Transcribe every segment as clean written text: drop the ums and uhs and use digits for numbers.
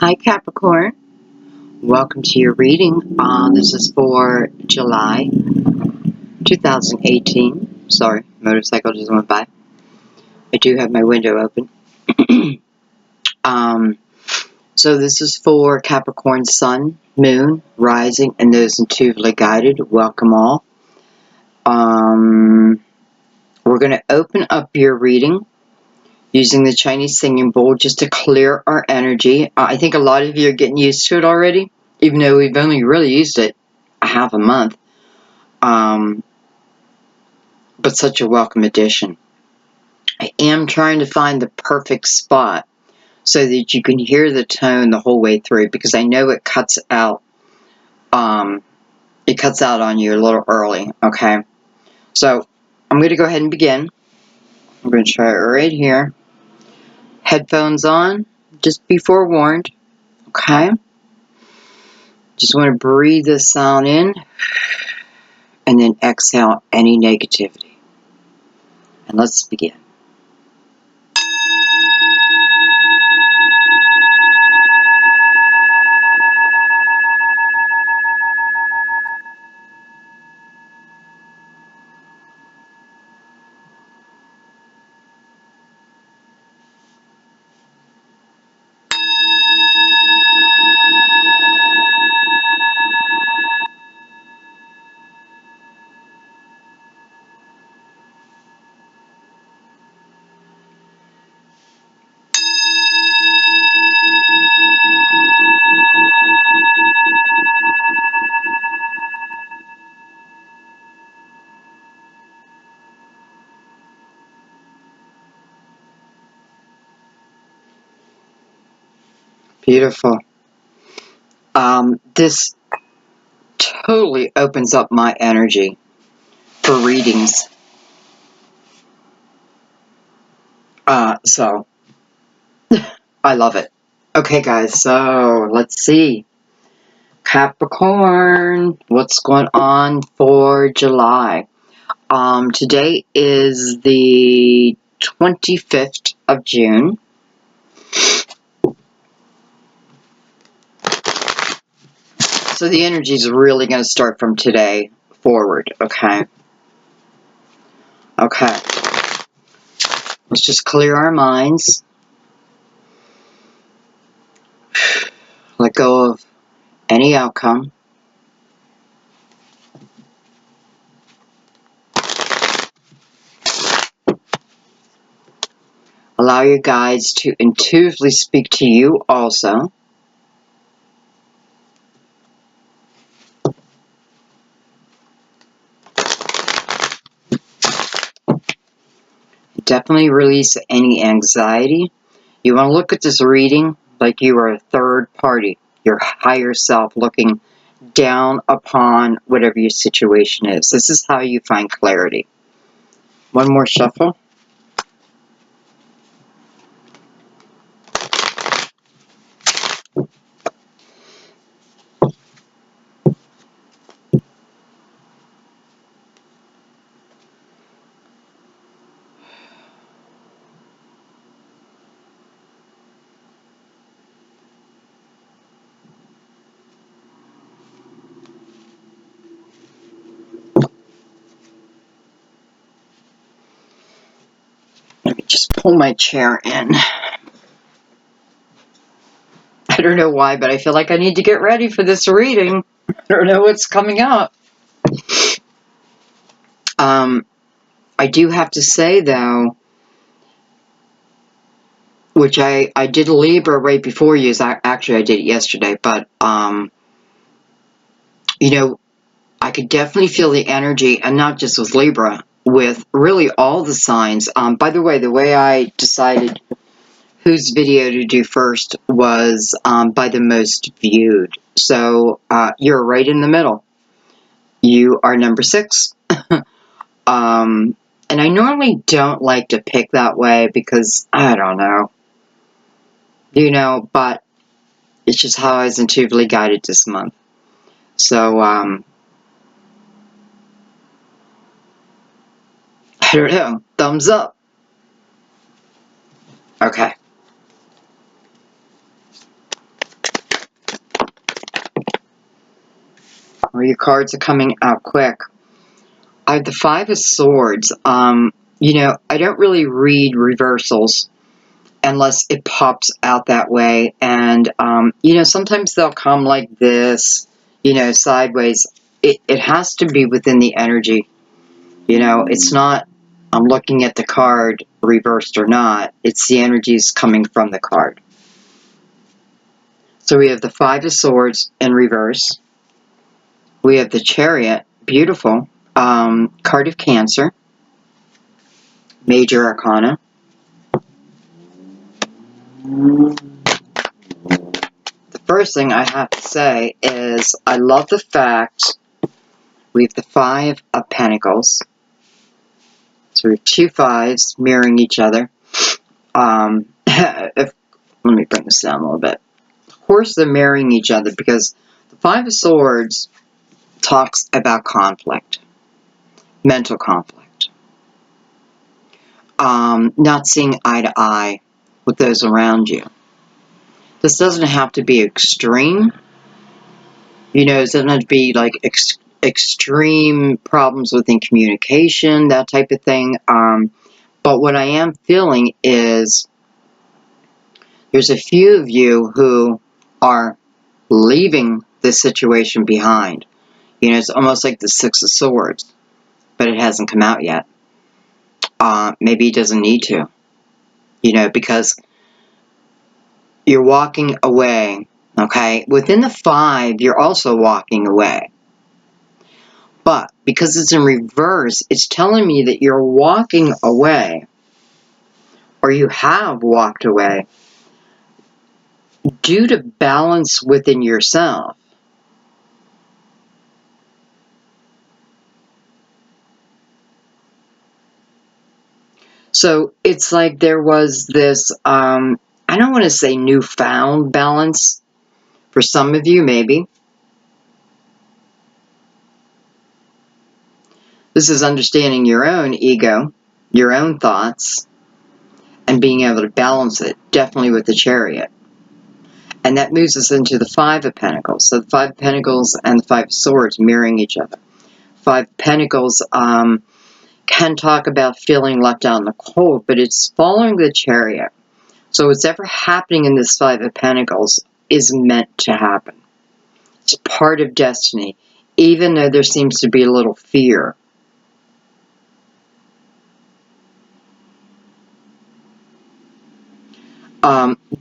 Hi Capricorn, welcome to your reading. This is for July 2018. Sorry, motorcycle just went by. I do have my window open. So this is for Capricorn Sun, Moon, Rising, and those intuitively guided. Welcome all. We're going to open up your reading using the Chinese singing bowl just to clear our energy. I think a lot of you are getting used to it already, even though we've only really used it a half a month. But such a welcome addition. I am trying to find the perfect spot so that you can hear the tone the whole way through, because I know it cuts out. It cuts out on you a little early. Okay, so I'm going to go ahead and begin. I'm going to try it right here. Headphones on. Just be forewarned. Okay. Just want to breathe this sound in and then exhale any negativity. And let's begin. Beautiful. This totally opens up my energy for readings. So I love it. Okay, guys, so let's see. Capricorn, what's going on for July? Today is the 25th of June. So the energy is really going to start from today forward, okay? Okay. Let's just clear our minds. Let go of any outcome. Allow your guides to intuitively speak to you also. Definitely release any anxiety. You want to look at this reading like you are a third party, your higher self looking down upon whatever your situation is. This is how you find clarity. One more shuffle. Let me just pull my chair in. I don't know why, but I feel like I need to get ready for this reading. I don't know what's coming up. I do have to say, though, which I did Libra right before you. Actually, I did it yesterday, but, you know, I could definitely feel the energy, and not just with Libra, with really all the signs. By the way I decided whose video to do first was by the most viewed. So you're right in the middle. You are number 6. And I normally don't like to pick that way because, I don't know, but it's just how I was intuitively guided this month. So, I don't know, thumbs up. Okay. Well, your cards are coming out quick. I have the Five of Swords. You know, I don't really read reversals unless it pops out that way. And, you know, sometimes they'll come like this, you know, sideways. It has to be within the energy. You know, it's not, I'm looking at the card reversed or not. It's the energies coming from the card. So we have the Five of Swords in reverse. We have the Chariot, beautiful. Card of Cancer, Major Arcana. The first thing I have to say is I love the fact we have the Five of Pentacles. So we have two fives mirroring each other. Let me bring this down a little bit. Of course they're mirroring each other because the Five of Swords talks about conflict, mental conflict. Not seeing eye to eye with those around you. This doesn't have to be extreme. You know, it doesn't have to be like extreme problems within communication, that type of thing. But what I am feeling is there's a few of you who are leaving this situation behind. You know, it's almost like the Six of Swords, but it hasn't come out yet. Maybe it doesn't need to. You know, because you're walking away, okay? Within the five, you're also walking away. But because it's in reverse, it's telling me that you're walking away, or you have walked away, due to balance within yourself. So it's like there was this, I don't want to say newfound balance. For some of you, maybe. This is understanding your own ego, your own thoughts, and being able to balance it, definitely with the Chariot. And that moves us into the Five of Pentacles. So the Five of Pentacles and the Five of Swords mirroring each other. Five of Pentacles can talk about feeling left out in the cold, but it's following the Chariot. So what's ever happening in this Five of Pentacles is meant to happen. It's part of destiny, even though there seems to be a little fear.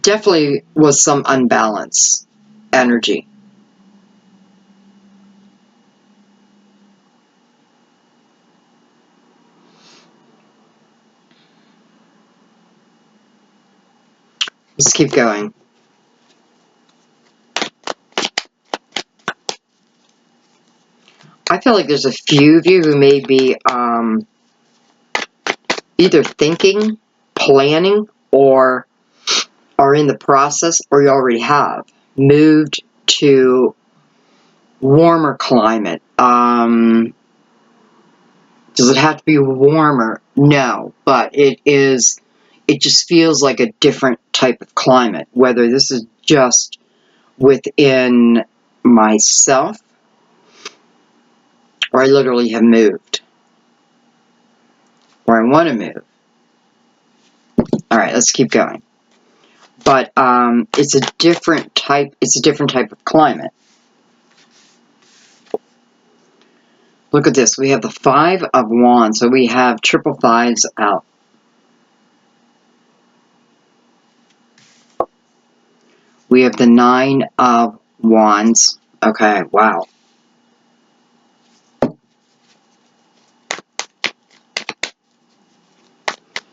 Definitely was some unbalance energy. Let's keep going. I feel like there's a few of you who may be either thinking, planning, or are in the process, or you already have moved to warmer climate. Does it have to be warmer? No, but it just feels like a different type of climate, whether this is just within myself or I literally have moved or I want to move. All right, let's keep going. But it's a different type of climate. Look at this. We have the Five of Wands. So we have triple fives out. We have the Nine of Wands. Okay, wow.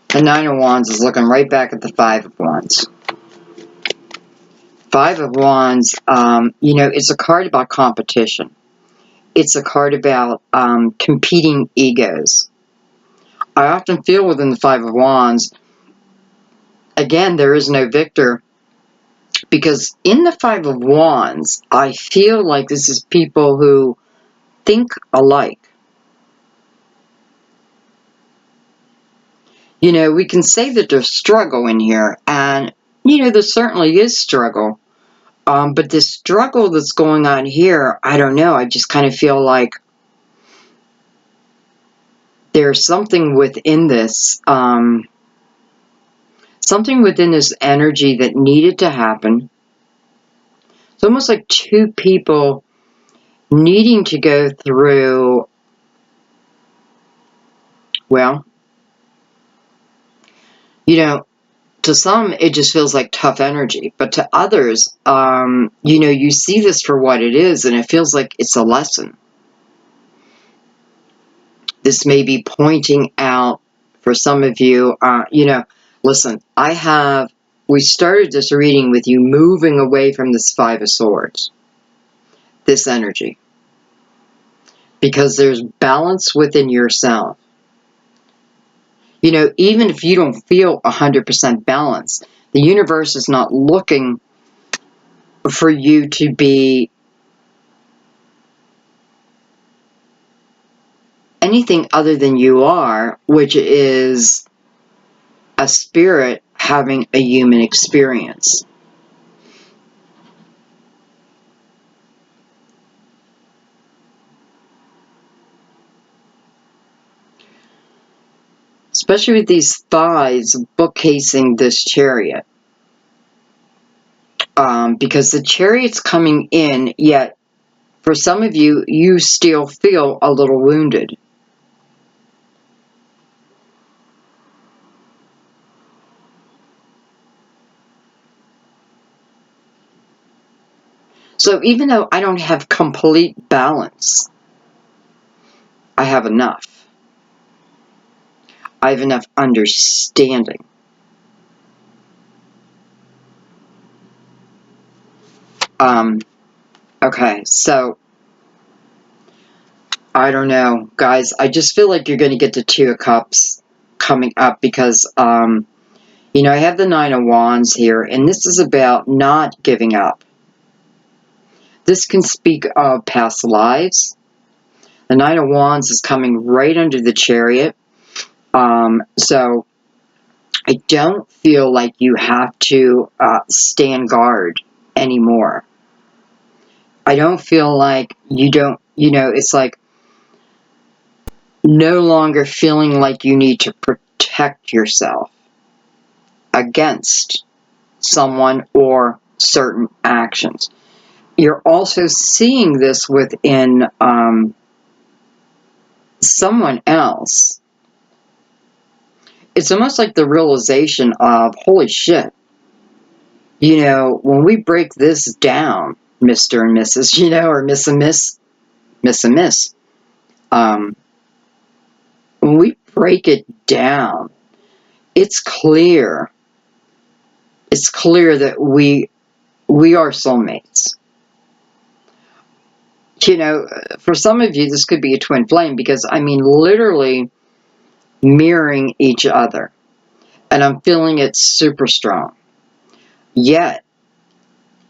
The Nine of Wands is looking right back at the Five of Wands. Five of Wands, you know, it's a card about competition. It's a card about competing egos. I often feel within the Five of Wands, again, there is no victor. Because in the Five of Wands, I feel like this is people who think alike. You know, we can say that there's struggle in here, and, you know, there certainly is struggle. But this struggle that's going on here, I don't know. I just kind of feel like there's something within this, something within this energy that needed to happen. It's almost like two people needing to go through, well, you know, to some, it just feels like tough energy. But to others, you know, you see this for what it is, and it feels like it's a lesson. This may be pointing out for some of you, you know, listen, we started this reading with you moving away from this Five of Swords, this energy, because there's balance within yourself. You know, even if you don't feel 100% balanced, the universe is not looking for you to be anything other than you are, which is a spirit having a human experience. Especially with these thighs bookcasing this chariot. Because the chariot's coming in, yet for some of you, you still feel a little wounded. So even though I don't have complete balance, I have enough. I have enough understanding. Okay, so I don't know, guys. I just feel like you're going to get the Two of Cups coming up because, you know, I have the Nine of Wands here, and this is about not giving up. This can speak of past lives. The Nine of Wands is coming right under the chariot. So I don't feel like you have to stand guard anymore. I don't feel like you don't, you know, it's like no longer feeling like you need to protect yourself against someone or certain actions. You're also seeing this within someone else. It's almost like the realization of, holy shit, you know, when we break this down, Mr. and Mrs., you know, or Miss and Miss, Miss and Miss, when we break it down, it's clear that we are soulmates. You know, for some of you, this could be a twin flame because, I mean, literally mirroring each other. And I'm feeling it super strong. Yet,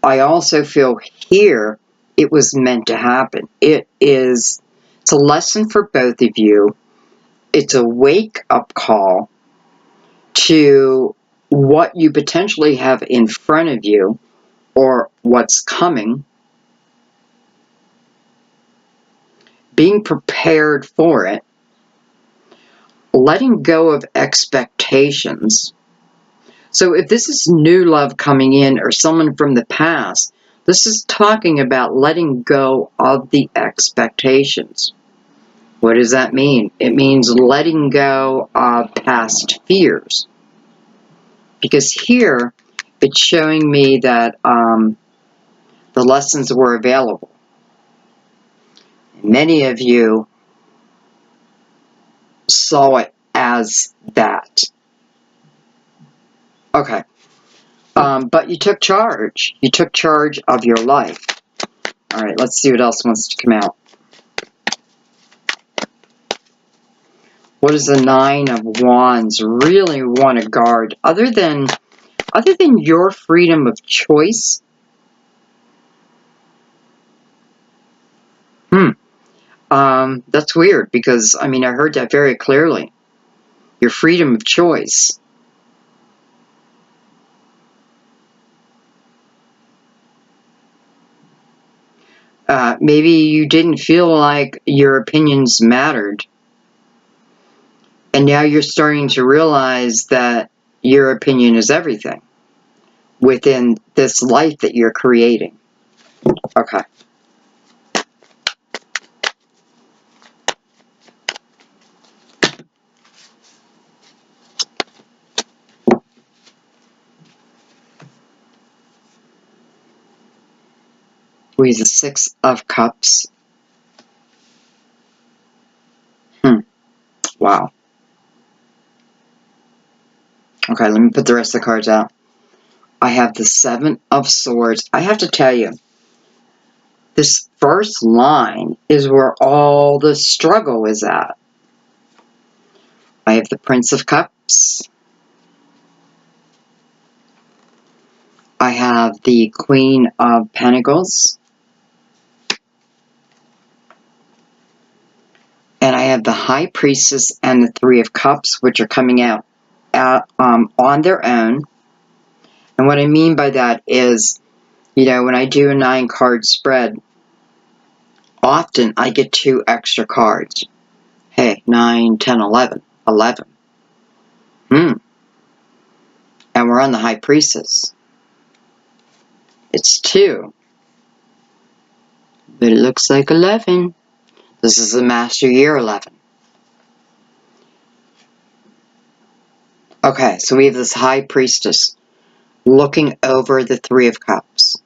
I also feel here it was meant to happen. It's a lesson for both of you. It's a wake-up call to what you potentially have in front of you or what's coming. Being prepared for it. Letting go of expectations. So if this is new love coming in or someone from the past, this is talking about letting go of the expectations. What does that mean? It means letting go of past fears. Because here, it's showing me that the lessons were available. Many of you saw it as that. Okay. But you took charge. You took charge of your life. All right, let's see what else wants to come out. What does the Nine of Wands really want to guard other than your freedom of choice? That's weird because, I mean, I heard that very clearly. Your freedom of choice. Maybe you didn't feel like your opinions mattered. And now you're starting to realize that your opinion is everything within this life that you're creating. Okay. We have the Six of Cups. Wow. Okay, let me put the rest of the cards out. I have the Seven of Swords. I have to tell you, this first line is where all the struggle is at. I have the Prince of Cups. I have the Queen of Pentacles. And I have the High Priestess and the Three of Cups, which are coming out on their own. And what I mean by that is, you know, when I do a 9-card spread, often I get 2 extra cards. Hey, 9, 10, 11. 11. And we're on the High Priestess. It's 2. But it looks like 11. This is the Master Year 11. Okay, so we have this High Priestess looking over the Three of Cups.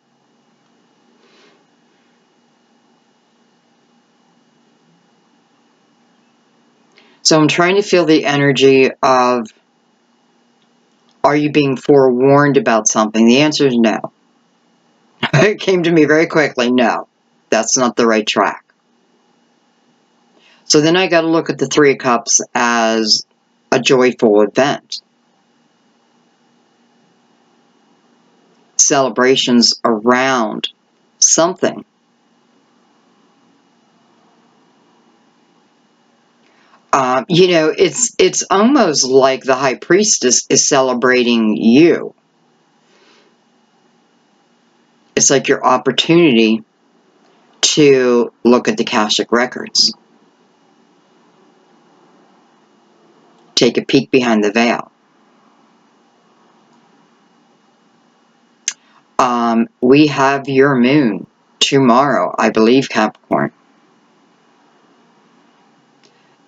So I'm trying to feel the energy of, are you being forewarned about something? The answer is no. It came to me very quickly, no. That's not the right track. So then I got to look at the Three of Cups as a joyful event. Celebrations around something. You know, it's almost like the High Priestess is celebrating you. It's like your opportunity to look at the Akashic records. Take a peek behind the veil. We have your moon tomorrow, I believe, Capricorn.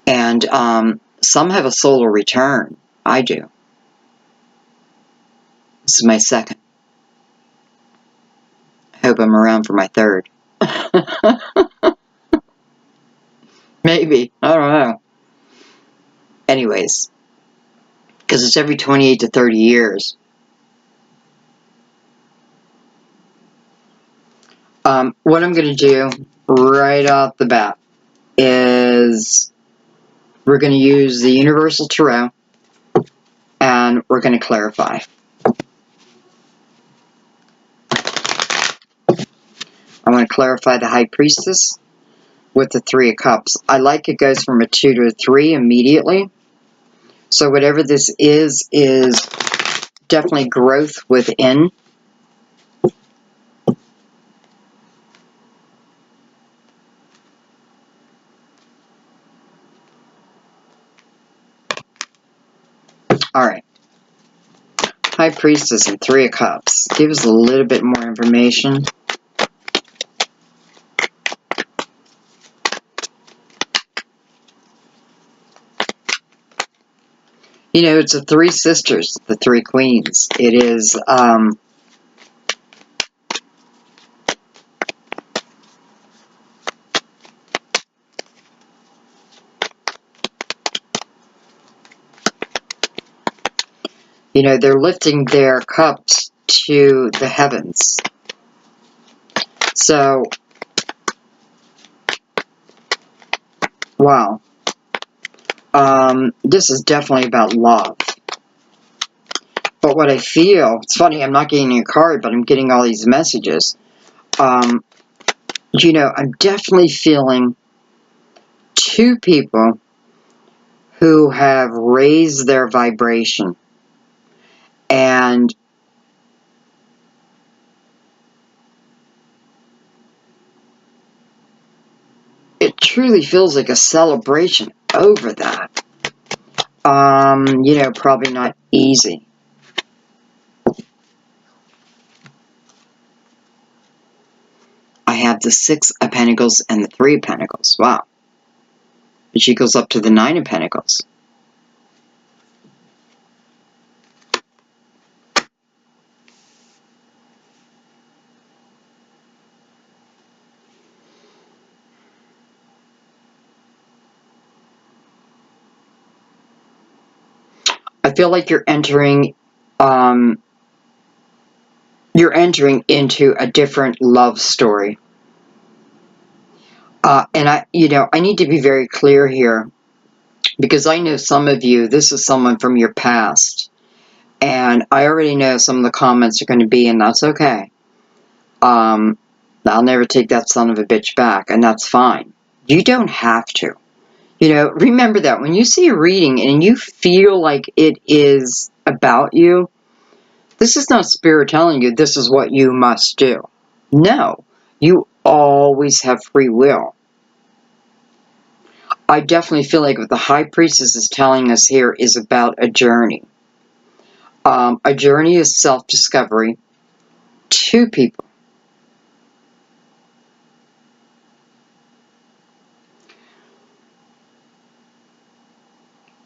And some have a solar return. I do. This is my second. I hope I'm around for my third. Maybe. I don't know. Anyways, because it's every 28 to 30 years. What I'm going to do right off the bat is we're going to use the Universal Tarot and we're going to clarify. I want to clarify the High Priestess with the Three of Cups. I like it goes from a 2 to a 3 immediately. So whatever this is definitely growth within. Alright. High Priestess and Three of Cups. Give us a little bit more information. You know, it's the three sisters, the three queens. It is, you know, they're lifting their cups to the heavens. So, wow. This is definitely about love. But what I feel, it's funny, I'm not getting a card, but I'm getting all these messages. You know, I'm definitely feeling 2 people who have raised their vibration. And truly feels like a celebration over that. You know, probably not easy. I have the 6 of Pentacles and the 3 of Pentacles. Wow. And she goes up to the 9 of Pentacles. I feel like you're entering into a different love story. And I need to be very clear here, because I know some of you, this is someone from your past, and I already know some of the comments are going to be, and that's okay. I'll never take that son of a bitch back, and that's fine. You don't have to. You know, remember that when you see a reading and you feel like it is about you, this is not spirit telling you this is what you must do. No, you always have free will. I definitely feel like what the High Priestess is telling us here is about a journey. A journey is self-discovery. 2 people.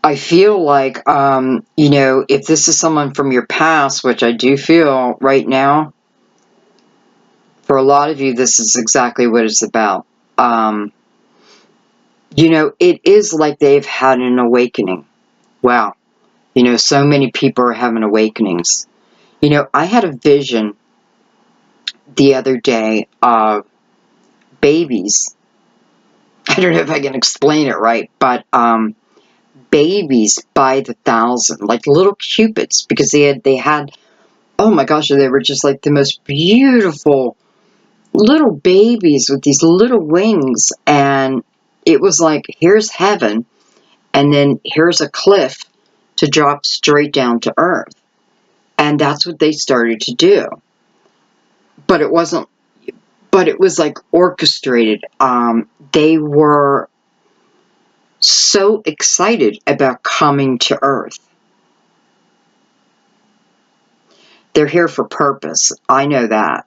I feel like, you know, if this is someone from your past, which I do feel right now, for a lot of you, this is exactly what it's about. You know, it is like they've had an awakening. Wow. You know, so many people are having awakenings. You know, I had a vision the other day of babies. I don't know if I can explain it right, but babies by the thousand, like little cupids, because they had, oh my gosh, they were just like the most beautiful little babies with these little wings, and it was like, here's heaven, and then here's a cliff to drop straight down to earth. And that's what they started to do. But it wasn't, but it was like orchestrated. They were so excited about coming to earth. They're here for purpose. I know that.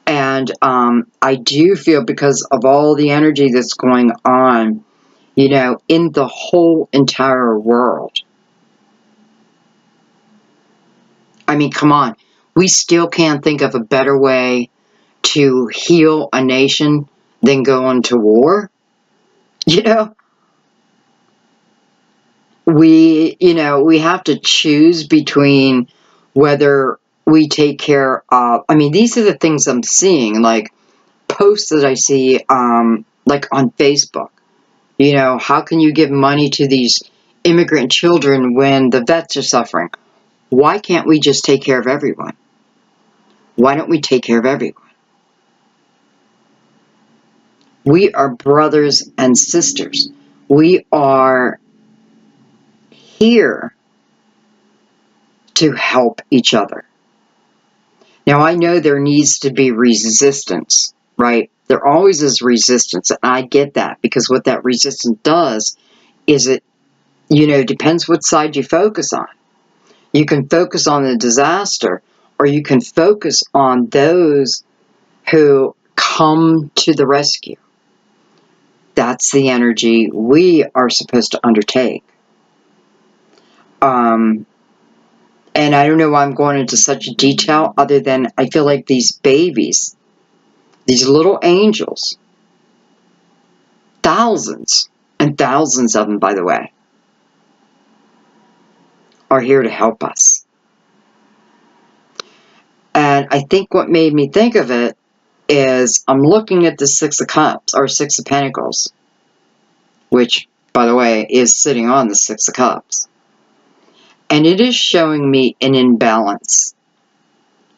And I do feel, because of all the energy that's going on, you know, in the whole entire world. I mean, come on. We still can't think of a better way to heal a nation than going to war. You know, we have to choose between whether we take care of, I mean, these are the things I'm seeing, like posts that I see, like on Facebook. You know, how can you give money to these immigrant children when the vets are suffering? Why can't we just take care of everyone? Why don't we take care of everyone? We are brothers and sisters. We are here to help each other. Now, I know there needs to be resistance, right? There always is resistance, and I get that, because what that resistance does is it, you know, depends what side you focus on. You can focus on the disaster, or you can focus on those who come to the rescue. That's the energy we are supposed to undertake. And I don't know why I'm going into such detail, other than I feel like these babies, these little angels, thousands and thousands of them, by the way, are here to help us. And I think what made me think of it is I'm looking at the 6 of Cups, or 6 of Pentacles, which, by the way, is sitting on the 6 of Cups. And it is showing me an imbalance.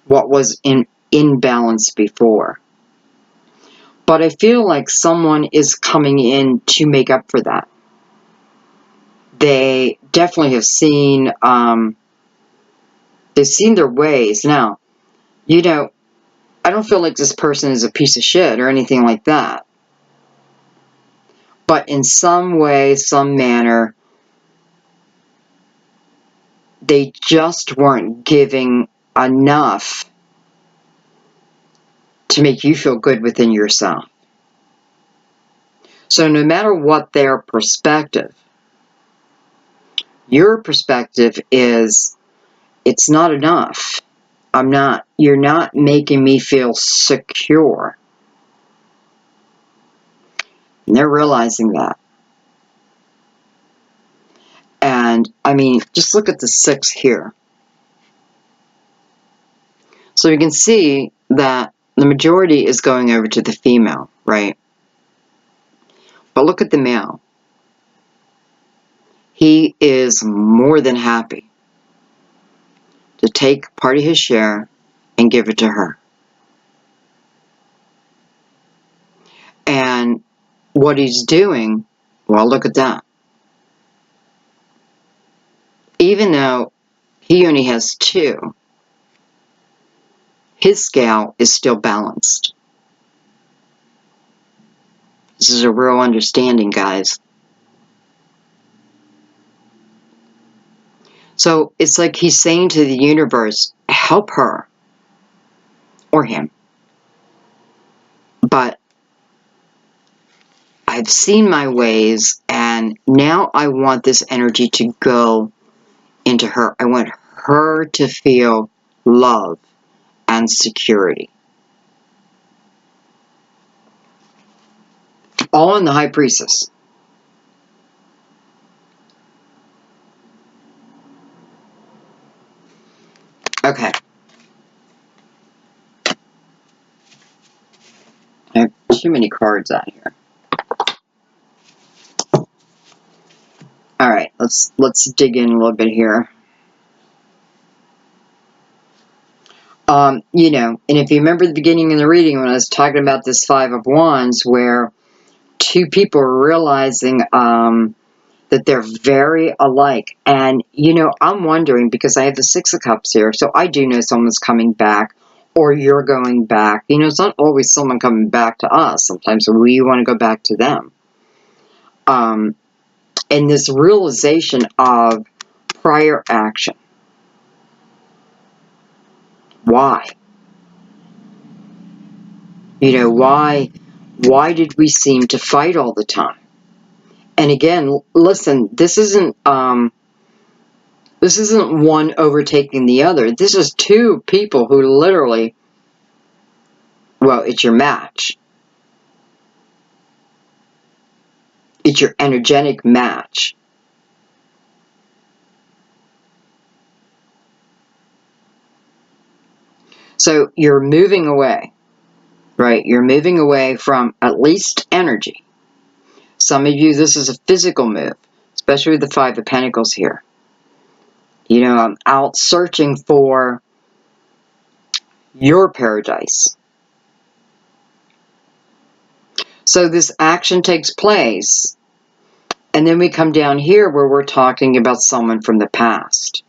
What was in imbalance before. But I feel like someone is coming in to make up for that. They definitely have seen, they've seen their ways. Now, you know, I don't feel like this person is a piece of shit or anything like that. But in some way, some manner, they just weren't giving enough to make you feel good within yourself. So no matter what their perspective, your perspective is, it's not enough. You're not making me feel secure. And they're realizing that. And, I mean, just look at the 6 here. So you can see that the majority is going over to the female, right? But look at the male. He is more than happy to take part of his share and give it to her. And what he's doing, well, look at that. Even though he only has 2, his scale is still balanced. This is a real understanding, guys. So it's like he's saying to the universe, help her or him. But I've seen my ways, and now I want this energy to go into her. I want her to feel love and security. All in the High Priestess. Okay. I have too many cards out here. Alright, let's dig in a little bit here. You know, and if you remember the beginning of the reading when I was talking about this 5 of Wands, where 2 people are realizing that they're very alike. And, you know, I'm wondering, because I have the 6 of Cups here, so I do know someone's coming back, or you're going back. You know, it's not always someone coming back to us. Sometimes we want to go back to them. And this realization of prior action. Why? You know, why did we seem to fight all the time? And again, listen, this isn't one overtaking the other. This is 2 people who literally, well, it's your match. It's your energetic match. So you're moving away, right? You're moving away from at least energy. Some of you, this is a physical move, especially with the 5 of Pentacles here. You know, I'm out searching for your paradise. So this action takes place, and then we come down here where we're talking about someone from the past.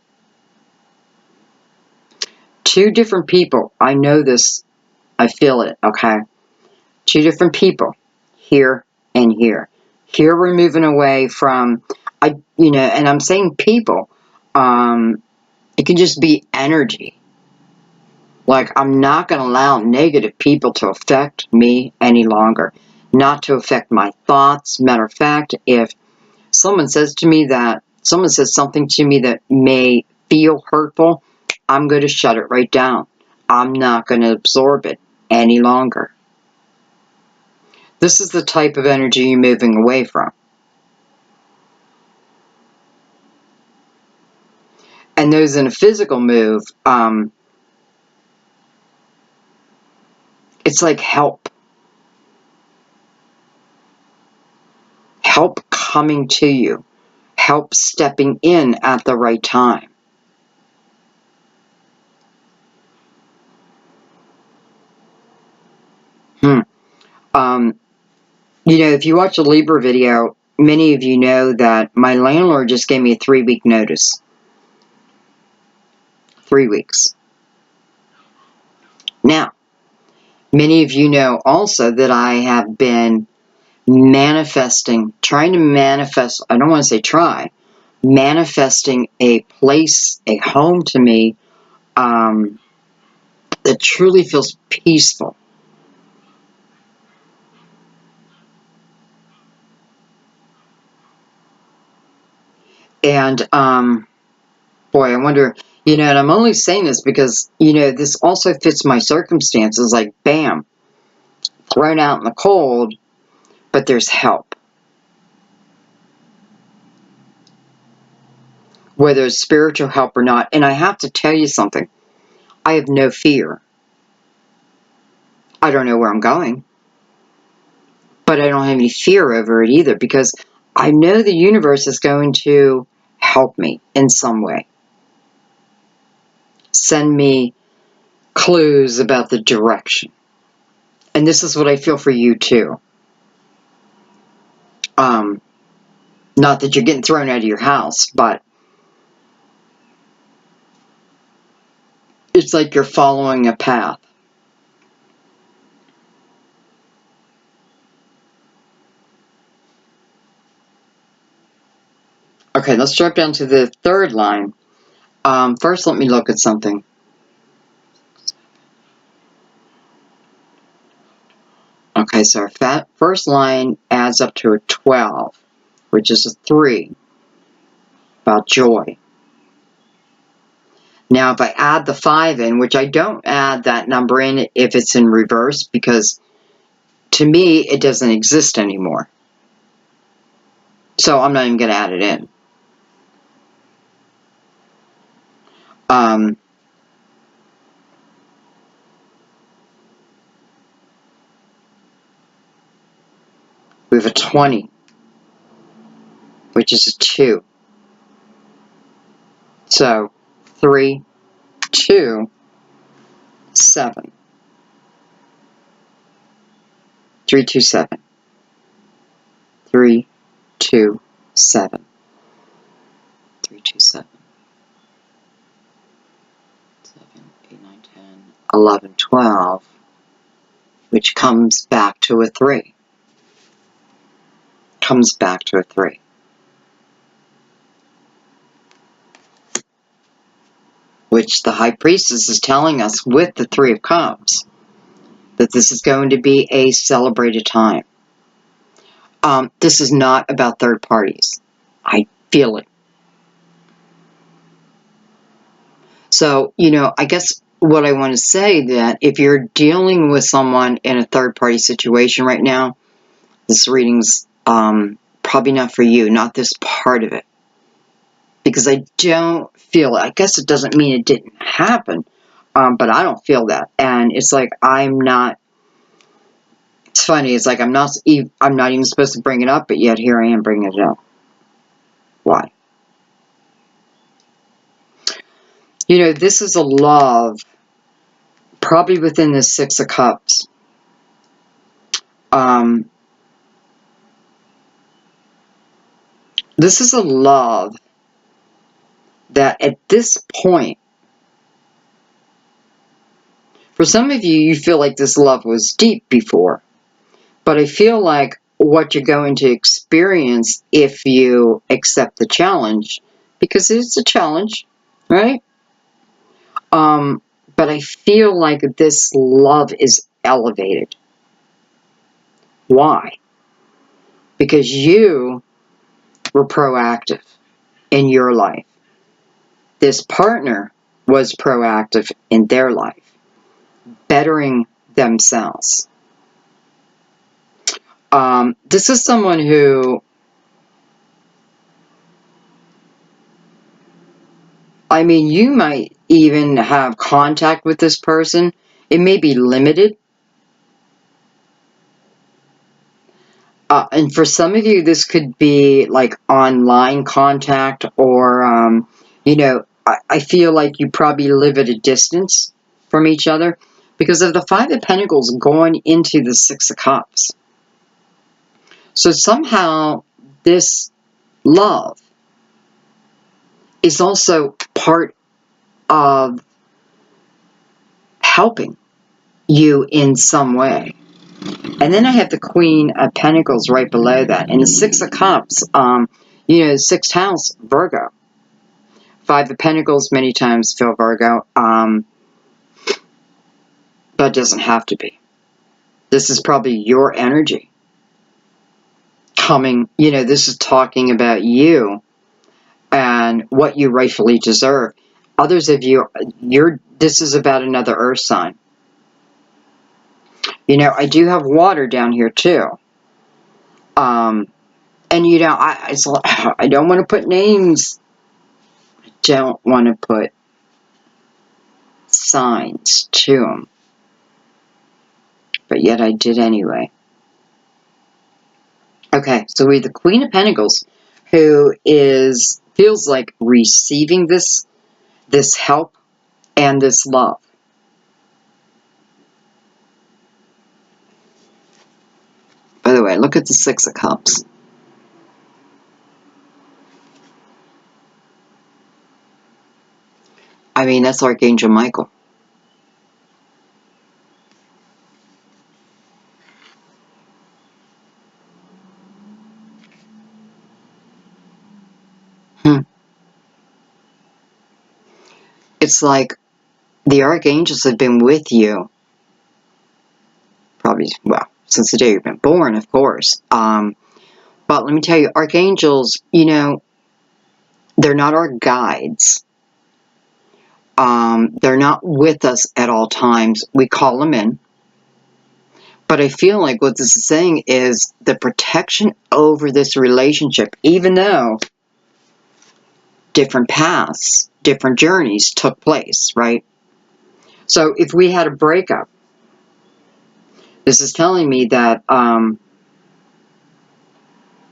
2 different people. I know this. I feel it, okay? 2 different people, here and here. Here we're moving away from, you know, and I'm saying people. It can just be energy. Like, I'm not going to allow negative people to affect me any longer. Not to affect my thoughts. Matter of fact, if someone says something to me that may feel hurtful, I'm going to shut it right down. I'm not going to absorb it any longer. This is the type of energy you're moving away from. And those in a physical move, it's like help. Help coming to you. Help stepping in at the right time. You know, if you watch a Libra video, many of you know that my landlord just gave me a 3-week notice. 3 weeks. Now, Many of you know also that I have been manifesting, trying to manifest, I don't want to say try, manifesting a place, a home to me that truly feels peaceful. And, boy, I wonder, and I'm only saying this because, this also fits my circumstances, like, bam, thrown out in the cold, but there's help. Whether it's spiritual help or not. And I have to tell you something. I have no fear. I don't know where I'm going. But I don't have any fear over it either, because I know the universe is going to help me in some way. Send me clues about the direction. And this is what I feel for you too. Not that you're getting thrown out of your house, but it's like you're following a path. Okay, let's drop down to the third line. First, let me look at something. Okay, so our first line adds up to a 12, which is a 3, about joy. Now, if I add the 5 in, which I don't add that number in if it's in reverse, because to me, it doesn't exist anymore. So I'm not even going to add it in. We have a 20, which is a 2. So 3, 2, 7. 3, 2, 7. 3, 2, 7. 3, 2, 7. 7, 8, 9, 10, 11, 12, which comes back to a 3. Comes back to a 3. Which the High Priestess is telling us with the 3 of Cups, that this is going to be a celebrated time. This is not about third parties. I feel it. So, I guess what I want to say, that if you're dealing with someone in a third party situation right now, this reading's probably not for you, not this part of it. Because I don't feel it. I guess it doesn't mean it didn't happen, but I don't feel that. And it's like it's funny, it's like I'm not even supposed to bring it up, but yet here I am bringing it up. Why? This is a love, probably within the 6 of Cups. This is a love that at this point, for some of you, you feel like this love was deep before. But I feel like what you're going to experience if you accept the challenge, because it's a challenge, right? But I feel like this love is elevated. Why? Because you were proactive in your life. This partner was proactive in their life, bettering themselves. This is someone who, you might even have contact with this person. It may be limited. And for some of you, this could be like online contact, or, I feel like you probably live at a distance from each other because of the 5 of Pentacles going into the 6 of Cups. So somehow this love is also part of helping. you in some way. And then I have the Queen of Pentacles right below that. And the Six of Cups, you know, sixth house, Virgo. Five of Pentacles many times feel Virgo. But it doesn't have to be. This is probably your energy coming, you know, this is talking about you and what you rightfully deserve. Others of you, this is about another earth sign. You know, I do have water down here too. And you know, I don't want to put names. I don't want to put signs to them. But yet I did anyway. Okay, so we have the Queen of Pentacles, who feels like receiving this help and this love. By the way, look at the Six of Cups. I mean, that's Archangel Michael. It's like the archangels have been with you probably, well, since the day you've been born, of course. But let me tell you, archangels, you know, they're not our guides. They're not with us at all times. We call them in. But I feel like what this is saying is the protection over this relationship, even though different paths, different journeys took place, right? So if we had a breakup, this is telling me that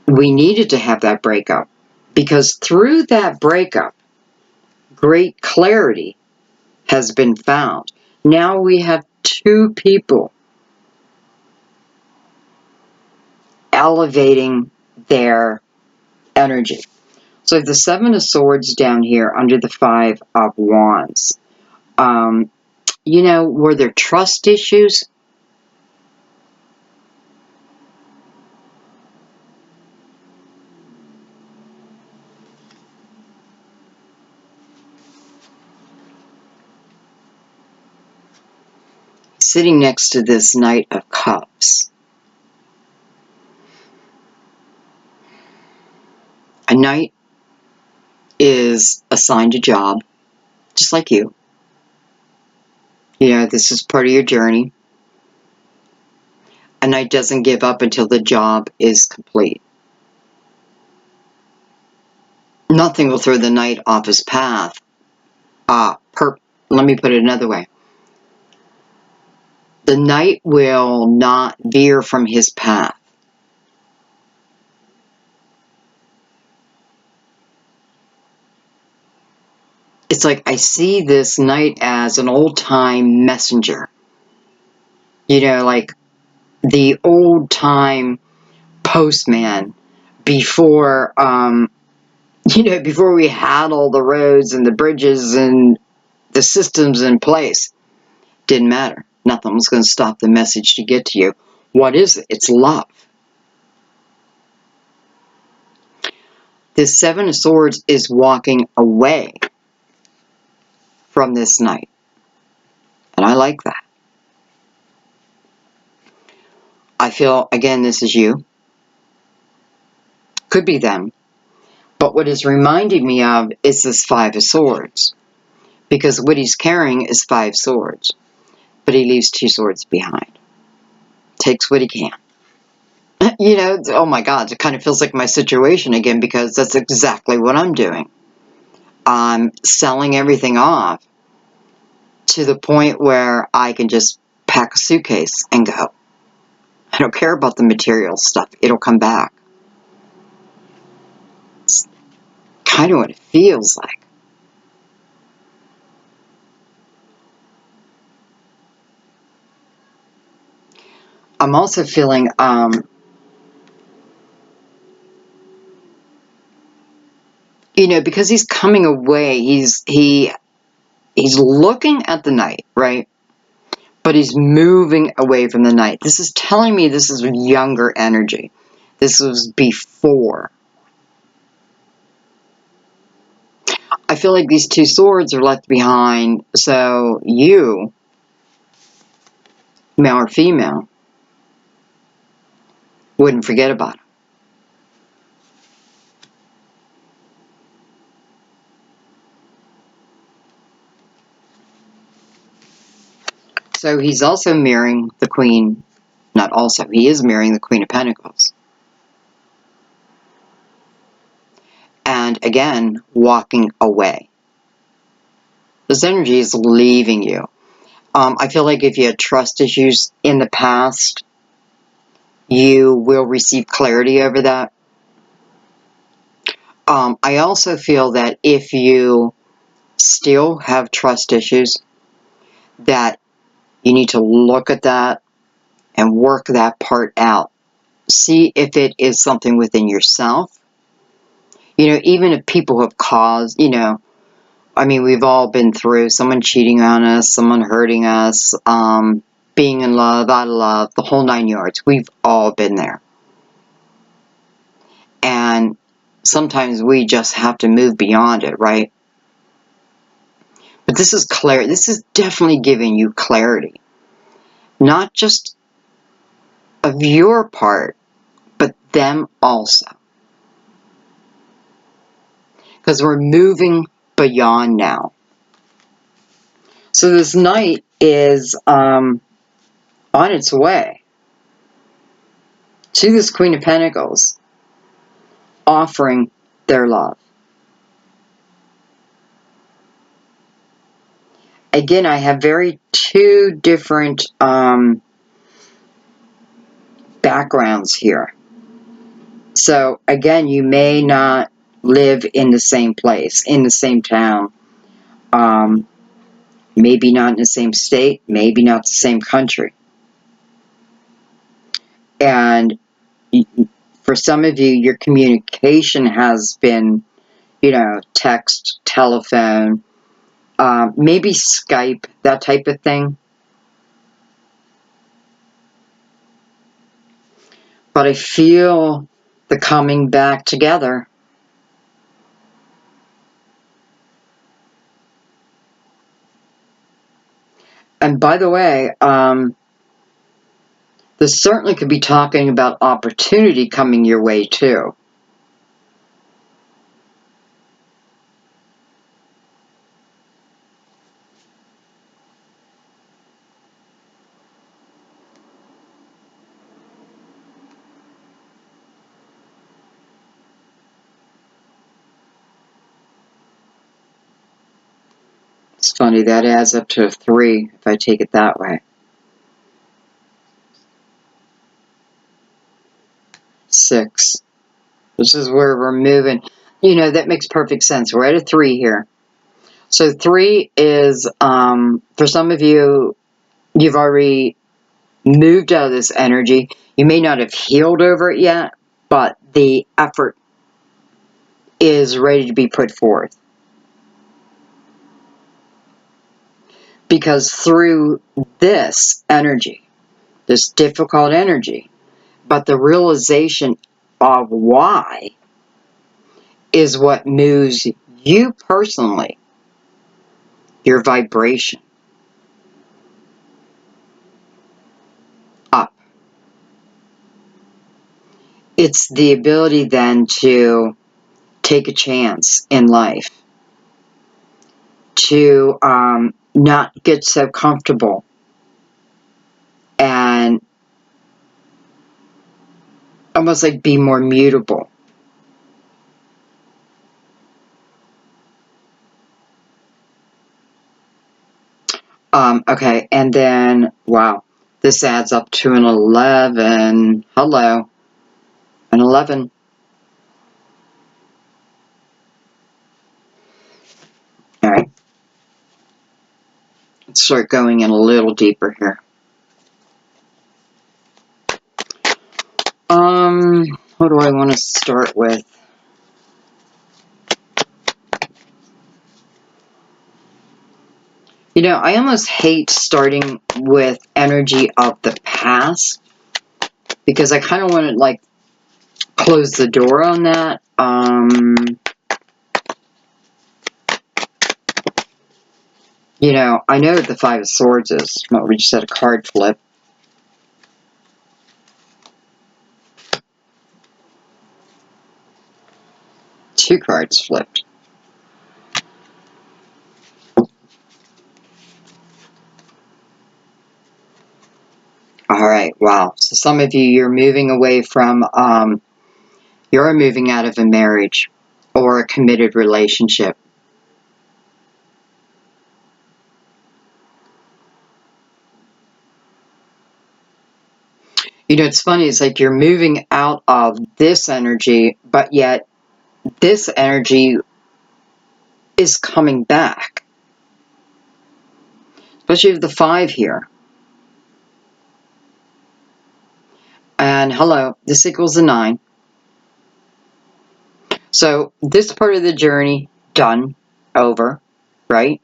we needed to have that breakup, because through that breakup, great clarity has been found. Now we have two people elevating their energy. So the Seven of Swords down here under the Five of Wands. You know, were there trust issues? Sitting next to this Knight of Cups. A knight is assigned a job, just like you. You know, this is part of your journey. A knight doesn't give up until the job is complete. Nothing will throw the knight off his path. Let me put it another way. The knight will not veer from his path. It's like I see this knight as an old-time messenger. You know, like the old-time postman before, you know, before we had all the roads and the bridges and the systems in place. Didn't matter. Nothing was going to stop the message to get to you. What is it? It's love. This Seven of Swords is walking away from this knight. And I like that. I feel, again, this is you. Could be them. But what it's reminding me of is this Five of Swords. Because what he's carrying is 5 swords. But he leaves 2 swords behind. Takes what he can. You know, oh my God, it kind of feels like my situation again, because that's exactly what I'm doing. I'm selling everything off to the point where I can just pack a suitcase and go. I don't care about the material stuff. It'll come back. It's kind of what it feels like. I'm also feeling, you know, because he's coming away, he's looking at the knight, right? but he's moving away from the Knight. This is telling me this is younger energy. This was before. I feel like these 2 swords are left behind, so you, male or female, wouldn't forget about it. So he's also mirroring the Queen, not also, he is mirroring the Queen of Pentacles. And again, walking away. This energy is leaving you. I feel like if you had trust issues in the past, you will receive clarity over that. I also feel that if you still have trust issues, that you need to look at that and work that part out. See if it is something within yourself. You know, even if people have caused, you know, I mean, we've all been through someone cheating on us, someone hurting us, being in love, out of love, the whole 9 yards. We've all been there. And sometimes we just have to move beyond it, right? But this is clarity. This is definitely giving you clarity. Not just of your part, but them also. Because we're moving beyond now. So this Knight is on its way to this Queen of Pentacles, offering their love. Again, I have very 2 different backgrounds here. So again, you may not live in the same place, in the same town, maybe not in the same state, maybe not the same country. And for some of you, your communication has been, you know, text, telephone, maybe Skype, that type of thing. But I feel the coming back together. And by the way, this certainly could be talking about opportunity coming your way too. It's funny, that adds up to a 3 if I take it that way. 6. This is where we're moving. You know, that makes perfect sense. We're at a 3 here. So 3 is, for some of you, you've already moved out of this energy. You may not have healed over it yet, but the effort is ready to be put forth. Because through this energy, this difficult energy, but the realization of why is what moves you personally, your vibration, up. It's the ability then to take a chance in life, to not get so comfortable and almost like be more mutable. Okay, and then, wow, this adds up to an 11. Hello, an 11. All right, let's start going in a little deeper here. What do I want to start with? You know, I almost hate starting with energy of the past because I kind of want to, like, close the door on that. You know, I know what the Five of Swords is. Well, we just had a card flip. Two cards flipped. Alright, wow. So some of you, you're moving away from, you're moving out of a marriage or a committed relationship. You know, it's funny, it's like you're moving out of this energy, but yet this energy is coming back. Especially with the 5 here. And hello, this equals a 9. So this part of the journey, done, over, right?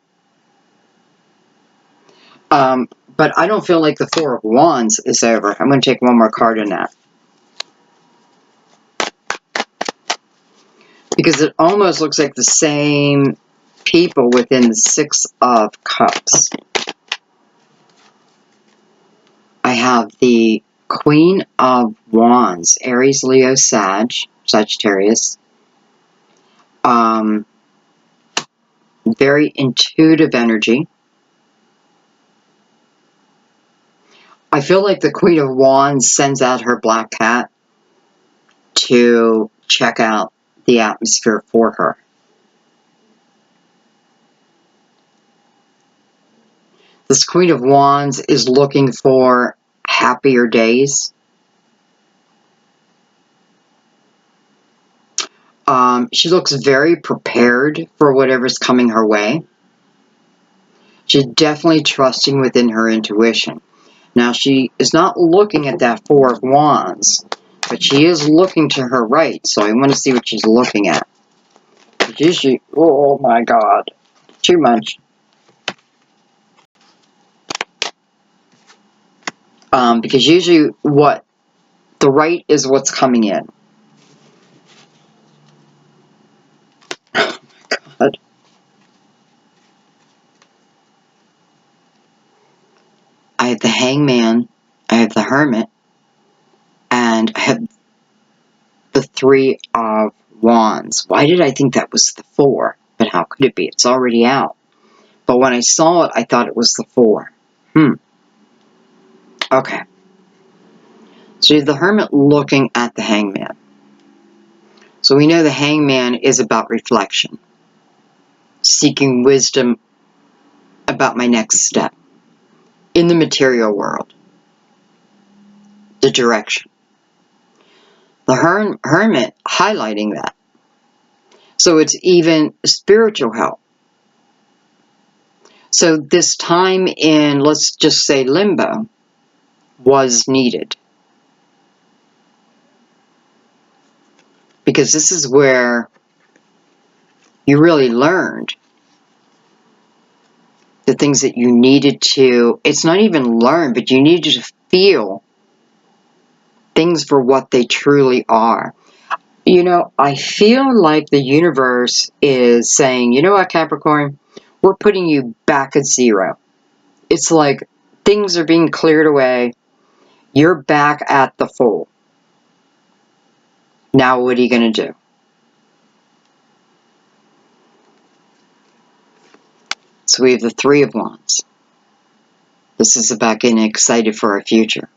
But I don't feel like the 4 of Wands is over. I'm going to take one more card on that. Because it almost looks like the same people within the 6 of Cups. I have the Queen of Wands, Aries, Leo, Sagittarius. Very intuitive energy. I feel like the Queen of Wands sends out her black cat to check out the atmosphere for her. This Queen of Wands is looking for happier days. She looks very prepared for whatever's coming her way. She's definitely trusting within her intuition. Now, she is not looking at that 4 of Wands, but she is looking to her right, so I want to see what she's looking at. Usually, oh my God, too much. Because usually what the right is what's coming in. Oh my God. I have the Hangman, I have the Hermit, and I have the 3 of Wands. Why did I think that was the 4? But how could it be? It's already out. But when I saw it, I thought it was the 4. Okay. So you have the Hermit looking at the Hangman. So we know the Hangman is about reflection. Seeking wisdom about my next step. In the material world. The direction. The Hermit highlighting that. So it's even spiritual help. So this time in, let's just say, limbo was needed. Because this is where you really learned the things that you needed to, it's not even learn, but you needed to feel things for what they truly are. You know, I feel like the universe is saying, you know what, Capricorn, we're putting you back at 0. It's like things are being cleared away. You're back at the full. Now what are you going to do? So we have the 3 of Wands. This is about getting excited for our future.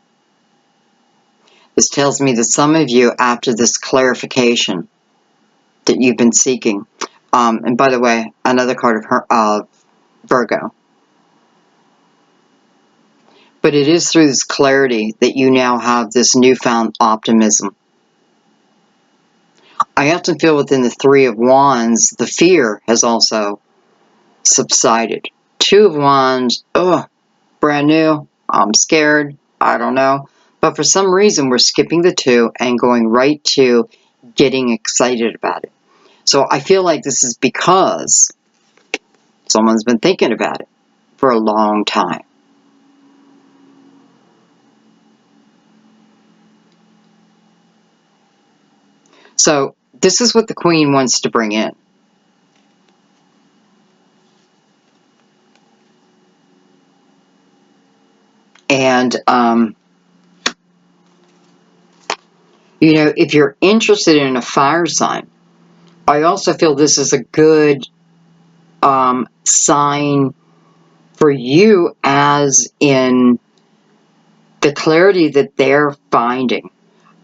This tells me that some of you, after this clarification that you've been seeking, and by the way, another card of Virgo. But it is through this clarity that you now have this newfound optimism. I often feel within the 3 of Wands, the fear has also subsided. 2 of Wands, brand new, I'm scared, I don't know. But for some reason, we're skipping the 2 and going right to getting excited about it. So I feel like this is because someone's been thinking about it for a long time. So this is what the Queen wants to bring in. And, you know, if you're interested in a fire sign, I also feel this is a good sign for you, as in the clarity that they're finding.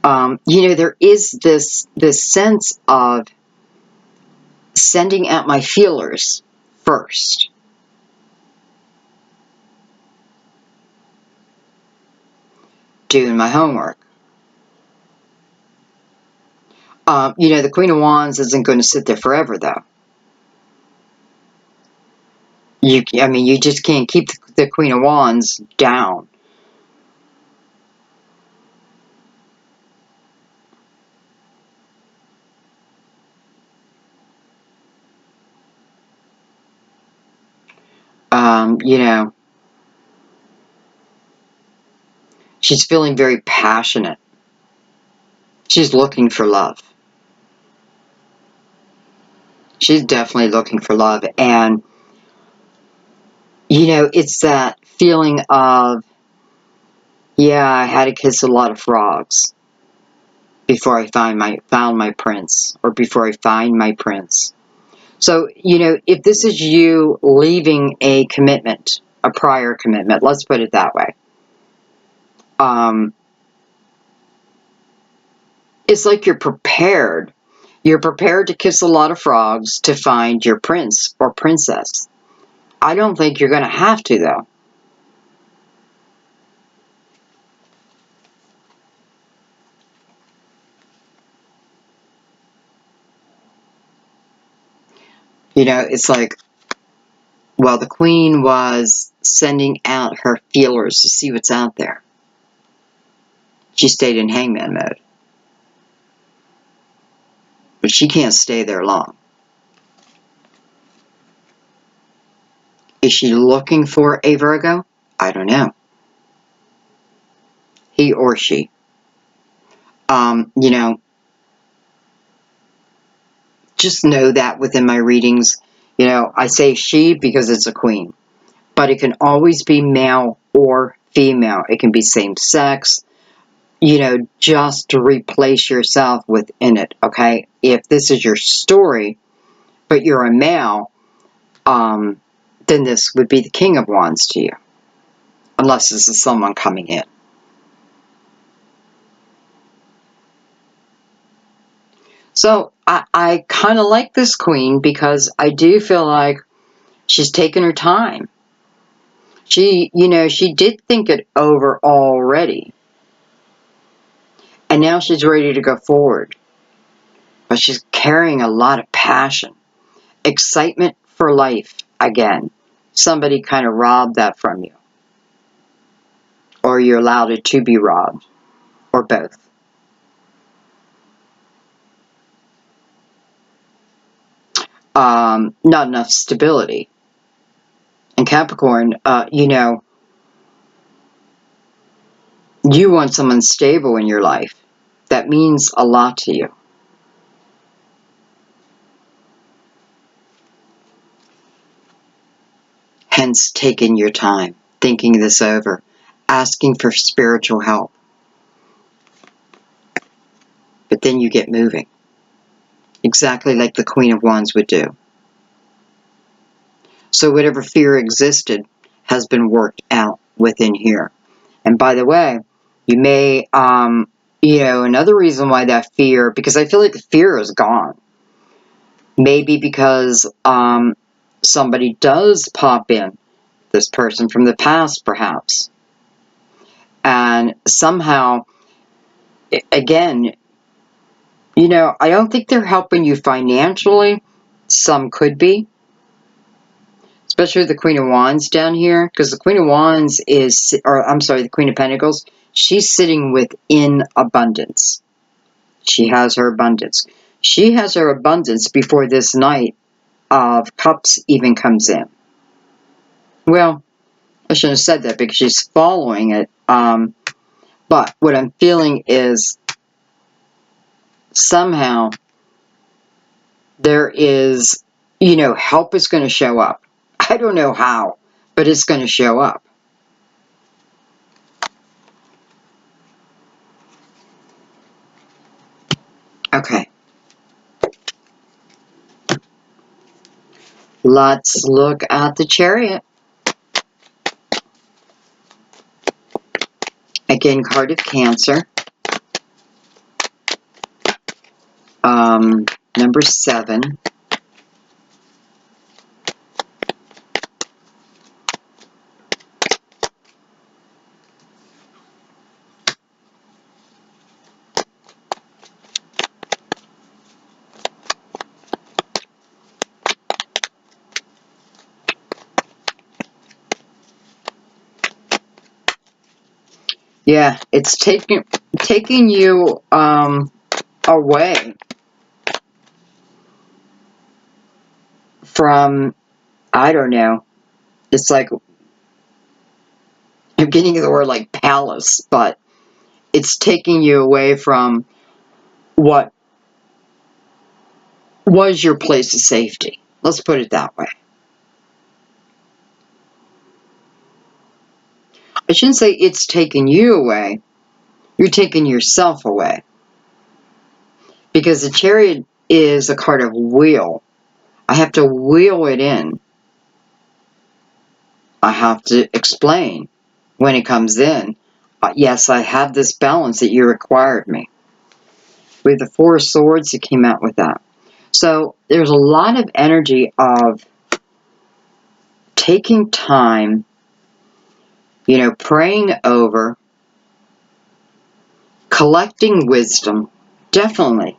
You know, there is this sense of sending out my feelers first. Doing my homework. You know, the Queen of Wands isn't going to sit there forever, though. I mean, you just can't keep the Queen of Wands down. You know, she's feeling very passionate. She's looking for love. She's definitely looking for love. And, you know, it's that feeling of, yeah, I had to kiss a lot of frogs before I found my prince, or before I find my prince. So, you know, if this is you leaving a commitment, a prior commitment, let's put it that way, it's like you're prepared. You're prepared to kiss a lot of frogs to find your prince or princess. I don't think you're going to have to, though. You know, it's like, well, the Queen was sending out her feelers to see what's out there. She stayed in hangman mode. But she can't stay there long. Is she looking for a Virgo? I don't know. He or she. You know, just know that within my readings, you know, I say she because it's a queen. But it can always be male or female. It can be same sex. You know, just to replace yourself within it, okay? If this is your story, but you're a male, then this would be the King of Wands to you. Unless this is someone coming in. So, I kind of like this Queen because I do feel like she's taken her time. She, you know, she did think it over already. And now she's ready to go forward. But she's carrying a lot of passion. Excitement for life again. Somebody kind of robbed that from you. Or you allowed it to be robbed. Or both. Not enough stability. And Capricorn, you know, you want someone stable in your life. That means a lot to you. Hence, taking your time, thinking this over, asking for spiritual help. But then you get moving. Exactly like the Queen of Wands would do. So whatever fear existed has been worked out within here. And by the way, you may, you know, another reason why that fear, because I feel like the fear is gone. Maybe because somebody does pop in, this person from the past perhaps. And somehow, again, you know, I don't think they're helping you financially. Some could be. Especially the Queen of Wands down here. Because the Queen of Wands is, or I'm sorry, the Queen of Pentacles. She's sitting within abundance. She has her abundance. She has her abundance before this Knight of Cups even comes in. Well, I shouldn't have said that because she's following it. But what I'm feeling is somehow there is, you know, help is going to show up. I don't know how, but it's going to show up. Okay. Let's look at the chariot. Again, card of Cancer. Number 7. Yeah, it's taking you away from, I don't know. It's like, I'm getting the word like palace, but it's taking you away from what was your place of safety. Let's put it that way. I shouldn't say it's taking you away. You're taking yourself away. Because the chariot is a card of wheel. I have to wheel it in. I have to explain when it comes in. Yes, I have this balance that you required me. With the 4 of Swords, it came out with that. So there's a lot of energy of taking time, you know, praying over, collecting wisdom, definitely.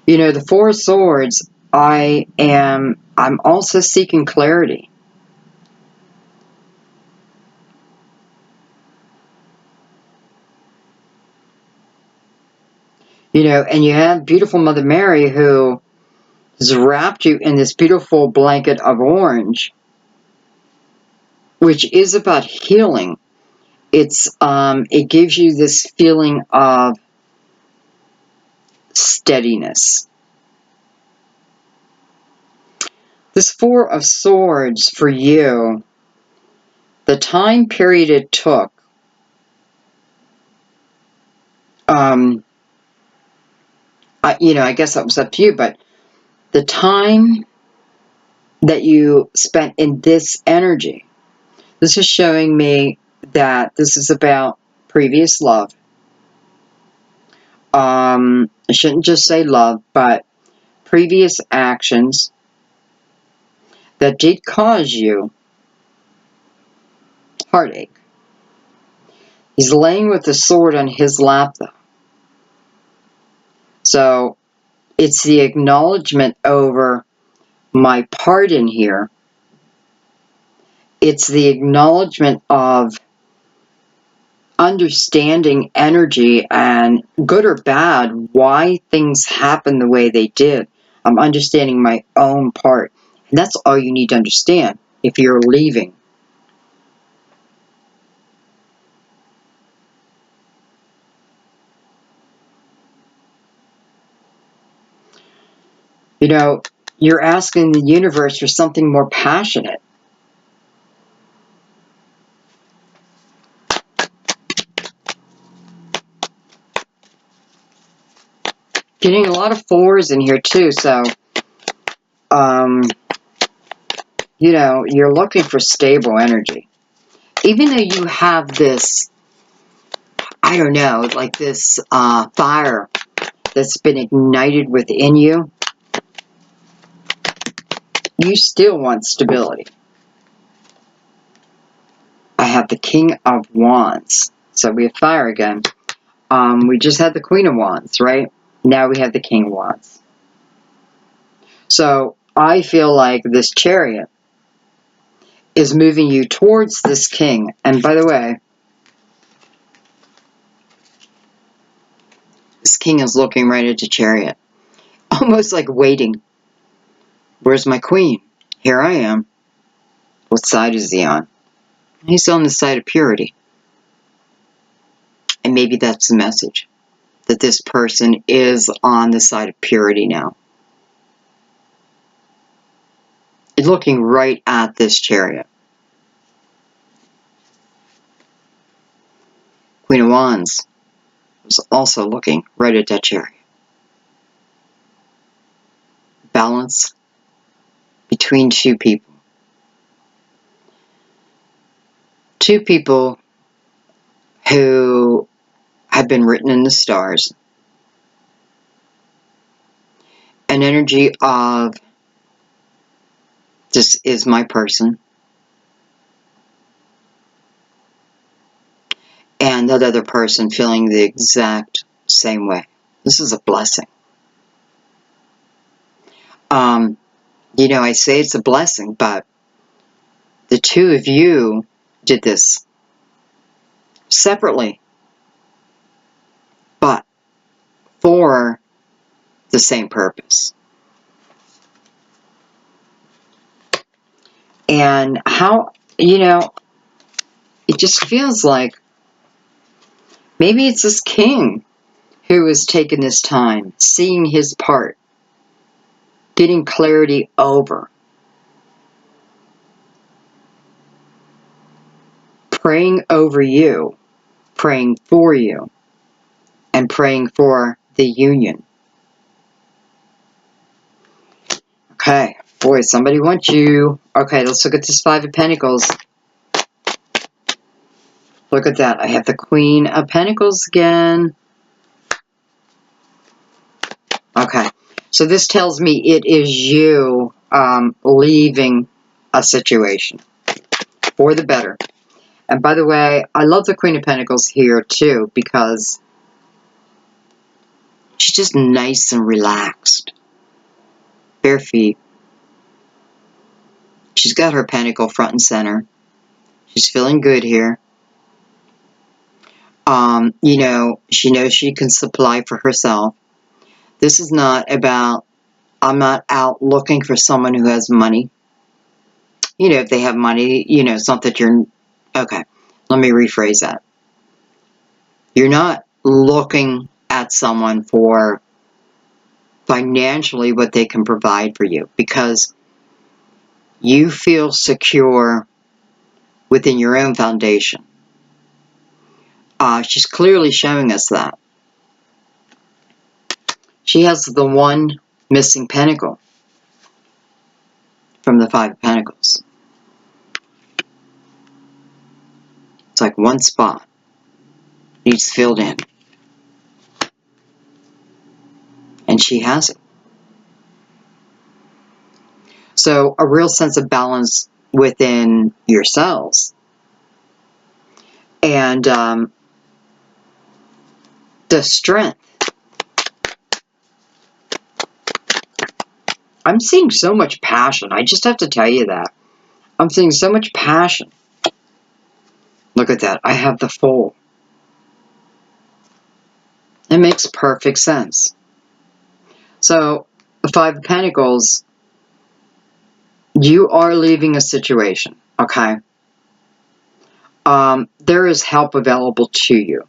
You know, the 4 of Swords, I'm also seeking clarity. You know, and you have beautiful Mother Mary who has wrapped you in this beautiful blanket of orange, which is about healing. It gives you this feeling of steadiness. This 4 of Swords for you, the time period it took, I guess that was up to you, but the time that you spent in this energy, this is showing me that this is about previous love. I shouldn't just say love, but previous actions that did cause you heartache. He's laying with the sword on his lap, though. So it's the acknowledgement over my part in here. It's the acknowledgement of understanding energy and good or bad, why things happen the way they did. I'm understanding my own part. And that's all you need to understand if you're leaving. You know, you're asking the universe for something more passionate. Getting a lot of 4s in here too, so, you know, you're looking for stable energy. Even though you have this, I don't know, like this fire that's been ignited within you, you still want stability. I have the King of Wands. So we have fire again. We just had the Queen of Wands, right? Now we have the King of Wands. So I feel like this chariot is moving you towards this king. And by the way, this king is looking right at the chariot. Almost like waiting. Where's my queen? here I am. What side is he on? He's on the side of purity. And maybe that's the message. That this person is on the side of purity now. It's looking right at this chariot. Queen of Wands was also looking right at that chariot. Balance between two people. Two people who have been written in the stars. An energy of, this is my person. And that other person feeling the exact same way. This is a blessing. You know, I say it's a blessing, but the two of you did this separately, but for the same purpose. And how, you know, it just feels like maybe it's this king who has taken this time, seeing his part, getting clarity over, praying over you, praying for you, and praying for the union. Okay, boy, somebody wants you. Okay, let's look at this Five of Pentacles. Look at that. I have the Queen of Pentacles again. Okay, so this tells me it is you leaving a situation for the better. And by the way, I love the Queen of Pentacles here too because she's just nice and relaxed. Bare feet. She's got her pentacle front and center. She's feeling good here. You know, she knows she can supply for herself. This is not about, I'm not out looking for someone who has money. You know, if they have money, you know, it's not that you're, okay, let me rephrase that. You're not looking at someone for financially what they can provide for you because you feel secure within your own foundation. She's clearly showing us that. She has the one missing pentacle from the Five of Pentacles. It's like one spot needs filled in. And she has it. So a real sense of balance within yourselves. And the strength. I'm seeing so much passion. I just have to tell you that. I'm seeing so much passion. Look at that. I have the Fool. It makes perfect sense. So, the Five of Pentacles, you are leaving a situation, okay? There is help available to you.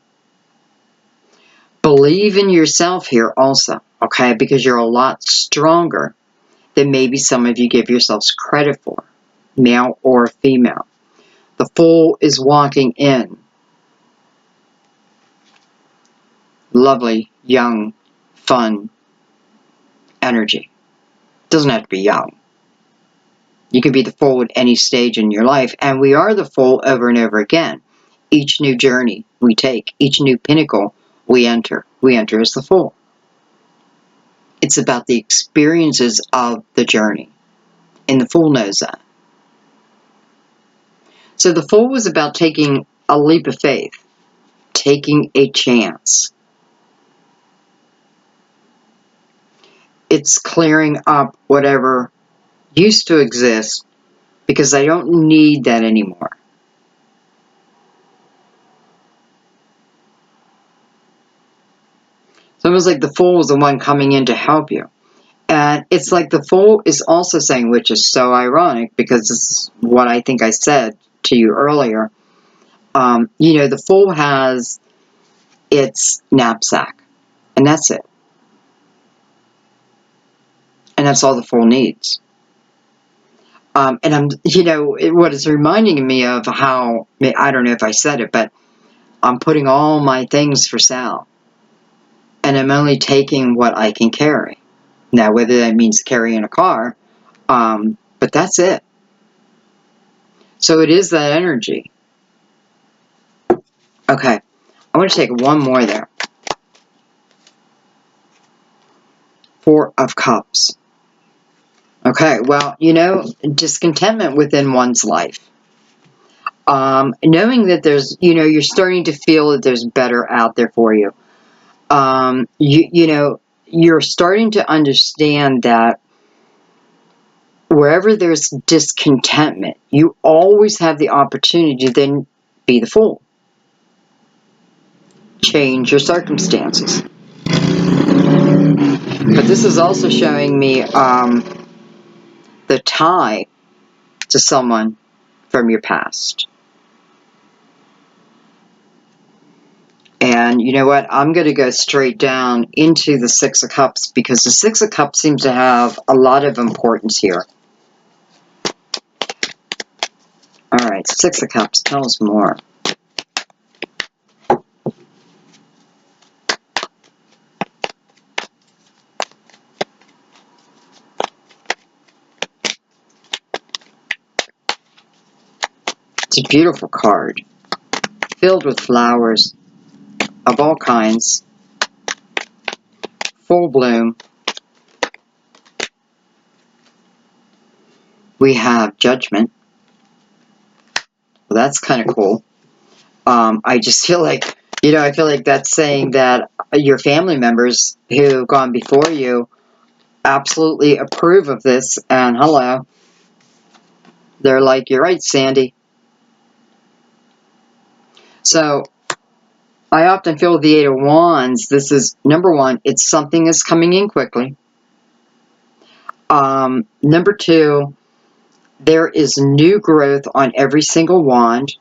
Believe in yourself here also, okay? Because you're a lot stronger than maybe some of you give yourselves credit for, male or female. The Fool is walking in. Lovely, young, fun energy. Doesn't have to be young. You can be the Fool at any stage in your life, and we are the Fool over and over again. Each new journey we take, each new pinnacle we enter as the Fool. It's about the experiences of the journey, and the Fool knows that. So the Fool was about taking a leap of faith, taking a chance. It's clearing up whatever used to exist because I don't need that anymore. It's almost like the Fool is the one coming in to help you. And it's like the Fool is also saying, which is so ironic because this is what I think I said to you earlier. You know, the Fool has its knapsack, and that's it. And that's all the Fool needs. And I'm, you know, what it's reminding me of how, I don't know if I said it, but I'm putting all my things for sale. And I'm only taking what I can carry. Now, whether that means carrying a car, but that's it. So it is that energy. Okay, I want to take one more there. Four of Cups. Okay, well, you know, discontentment within one's life. Knowing that there's, you know, you're starting to feel that there's better out there for you. You know, you're starting to understand that wherever there's discontentment, you always have the opportunity to then be the Fool. Change your circumstances. But this is also showing me the tie to someone from your past. And you know what? I'm going to go straight down into the Six of Cups because the Six of Cups seems to have a lot of importance here. All right, Six of Cups, tell us more. It's a beautiful card, filled with flowers of all kinds, full bloom. We have Judgment. Well, that's kind of cool. I just feel like, you know, I feel like that's saying that your family members who have gone before you absolutely approve of this, and hello, they're like, you're right, Sandy. So, I often feel with the Eight of Wands, this is, number one, it's something that's coming in quickly. Number two, there is new growth on every single wand.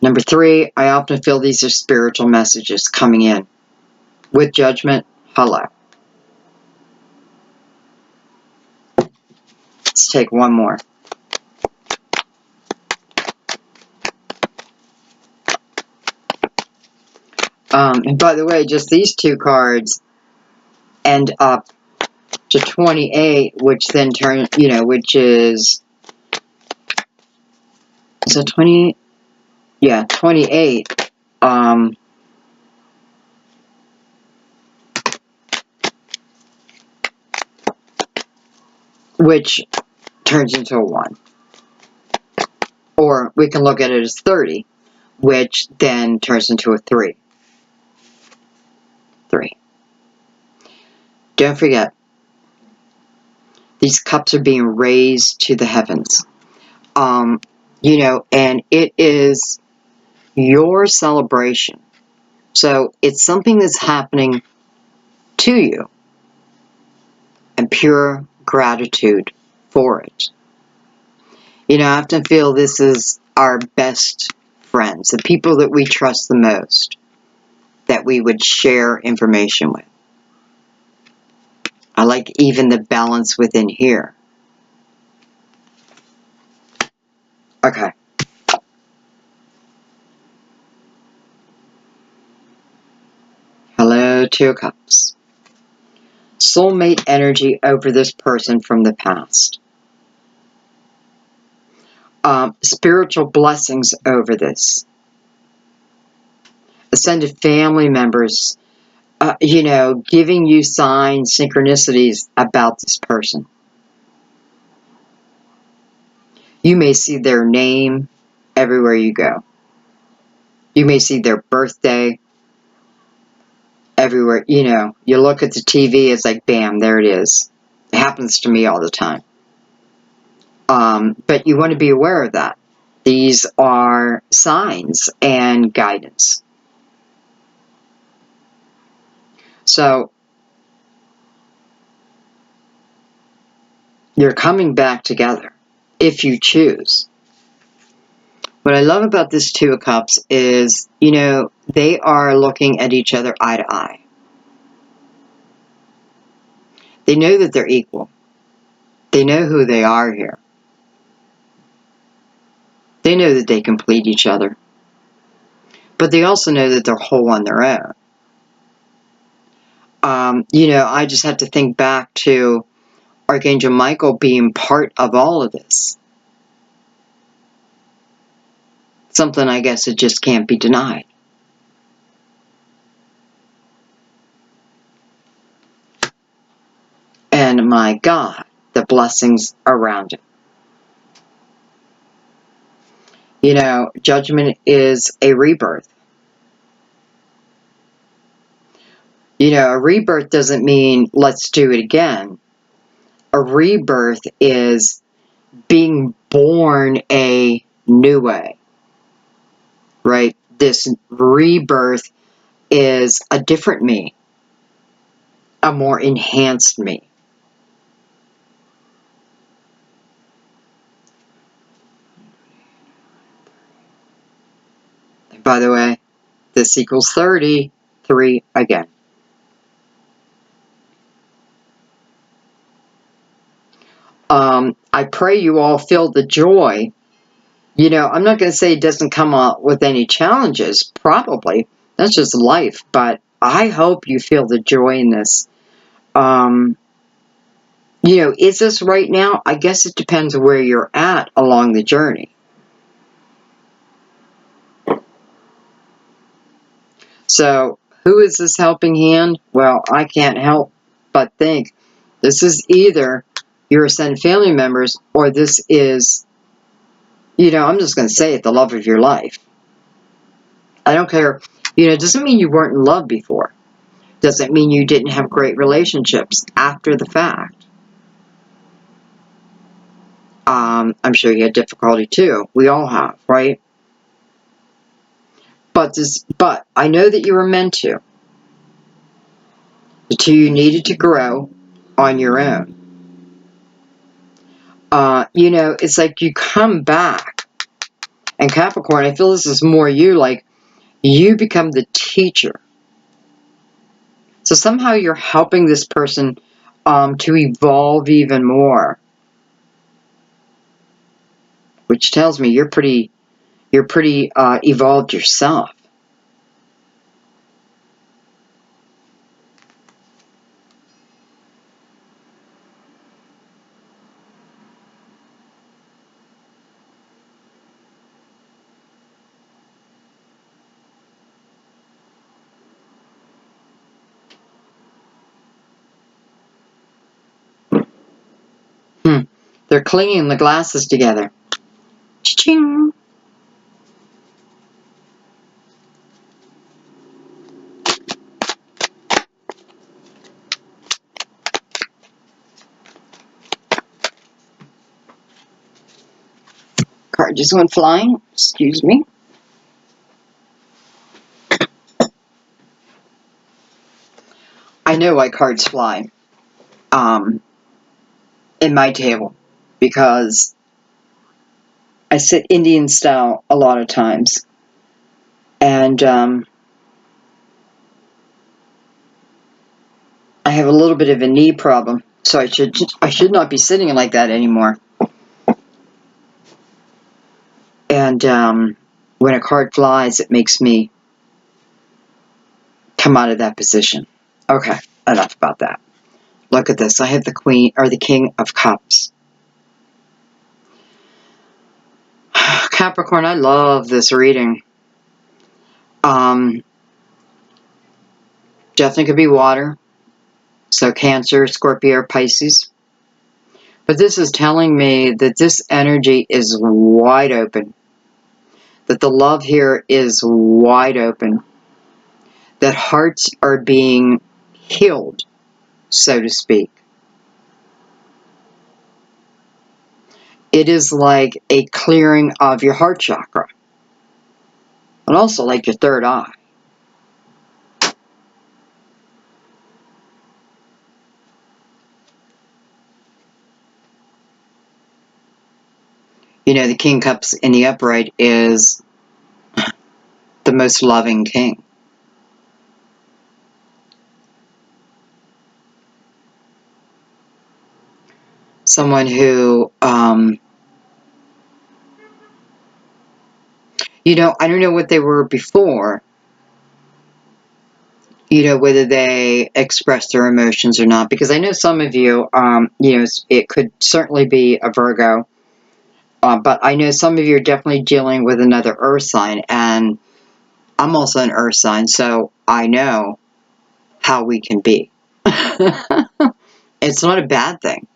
Number three, I often feel these are spiritual messages coming in. With Judgment, hello. Let's take one more. And by the way, just these two cards end up to 28, which then turn, you know, which is it 28? Yeah, 28. Which turns into a 1. Or we can look at it as 30, which then turns into a 3. 3. Don't forget, these cups are being raised to the heavens. You know, and it is your celebration. So it's something that's happening to you and pure gratitude for it. You know, I often feel this is our best friends, the people that we trust the most, that we would share information with. I like even the balance within here. Okay. Hello, Two of Cups. Soulmate energy over this person from the past. Spiritual blessings over this. Ascended family members, you know, giving you signs, synchronicities about this person. You may see their name everywhere you go. You may see their birthday everywhere. You know, you look at the TV, it's like, bam, there it is. It happens to me all the time. But you want to be aware of that. These are signs and guidance. So, You're coming back together if you choose. What I love about this Two of Cups is, you know, they are looking at each other eye to eye. They know that they're equal. They know who they are here. They know that they complete each other. But they also know that they're whole on their own. You know, I just have to think back to Archangel Michael being part of all of this. Something I guess it just can't be denied. And my God, the blessings around it. You know, judgment is a rebirth. You know, a rebirth doesn't mean let's do it again. A rebirth is being born a new way, right? This rebirth is a different me, a more enhanced me. And by the way, this equals 33 again. I pray you all feel the joy. You know, I'm not going to say it doesn't come up with any challenges. Probably. That's just life. But I hope you feel the joy in this. You know, is this right now? I guess it depends on where you're at along the journey. So, who is this helping hand? Well, I can't help but think this is either your ascended family members or this is, you know, I'm just going to say it, the love of your life. I don't care. You know, it doesn't mean you weren't in love before. Doesn't mean you didn't have great relationships after the fact. I'm sure you had difficulty too. We all have, right? But I know that you were meant to. The two you needed to grow on your own. You know, it's like you come back. And Capricorn, I feel this is more you, like you become the teacher. So somehow you're helping this person to evolve even more. Which tells me you're pretty evolved yourself. They're clinging the glasses together. Cha-ching! Card just went flying. Excuse me. I know why cards fly in my table because I sit Indian style a lot of times. And I have a little bit of a knee problem, so I should not be sitting like that anymore. And when a card flies, it makes me come out of that position. Okay, enough about that. Look at this. I have the Queen or the King of Cups. Capricorn, I love this reading. Definitely could be water. So Cancer, Scorpio, Pisces. But this is telling me that this energy is wide open. That the love here is wide open. That hearts are being healed, so to speak. It is like a clearing of your heart chakra. And also like your third eye. You know, the King of Cups in the upright is the most loving king. Someone who, you know, I don't know what they were before, you know, whether they express their emotions or not, because I know some of you, you know, it could certainly be a Virgo, but I know some of you are definitely dealing with another earth sign, and I'm also an earth sign, so I know how we can be. It's not a bad thing.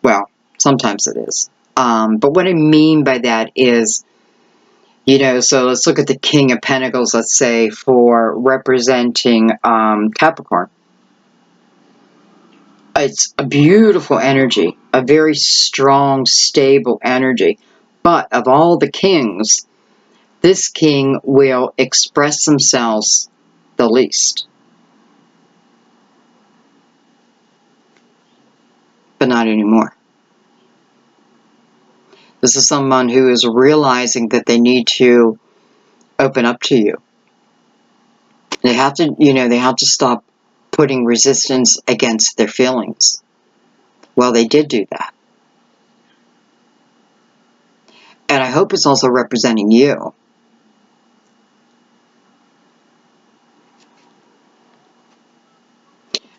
Well, sometimes it is. But what I mean by that is, you know, so let's look at the King of Pentacles, let's say, for representing Capricorn. It's a beautiful energy, a very strong, stable energy. But of all the kings, this king will express themselves the least. But not anymore. This is someone who is realizing that they need to open up to you. They have to, you know, they have to stop putting resistance against their feelings. Well, they did do that. And I hope it's also representing you.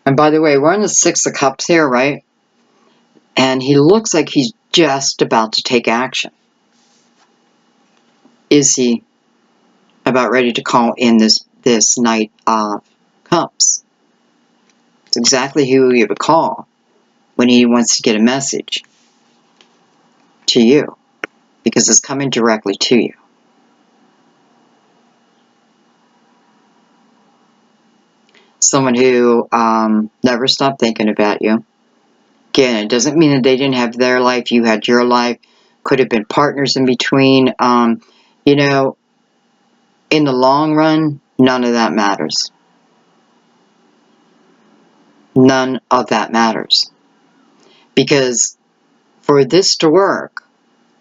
And by the way, we're on the Six of Cups here, right? And he looks like he's just about to take action. Is he about ready to call in this Knight of Cups? It's exactly who he would call when he wants to get a message to you, because it's coming directly to you. Someone who never stopped thinking about you. Again, it doesn't mean that they didn't have their life, you had your life. Could have been partners in between. You know, in the long run, none of that matters. None of that matters. Because for this to work,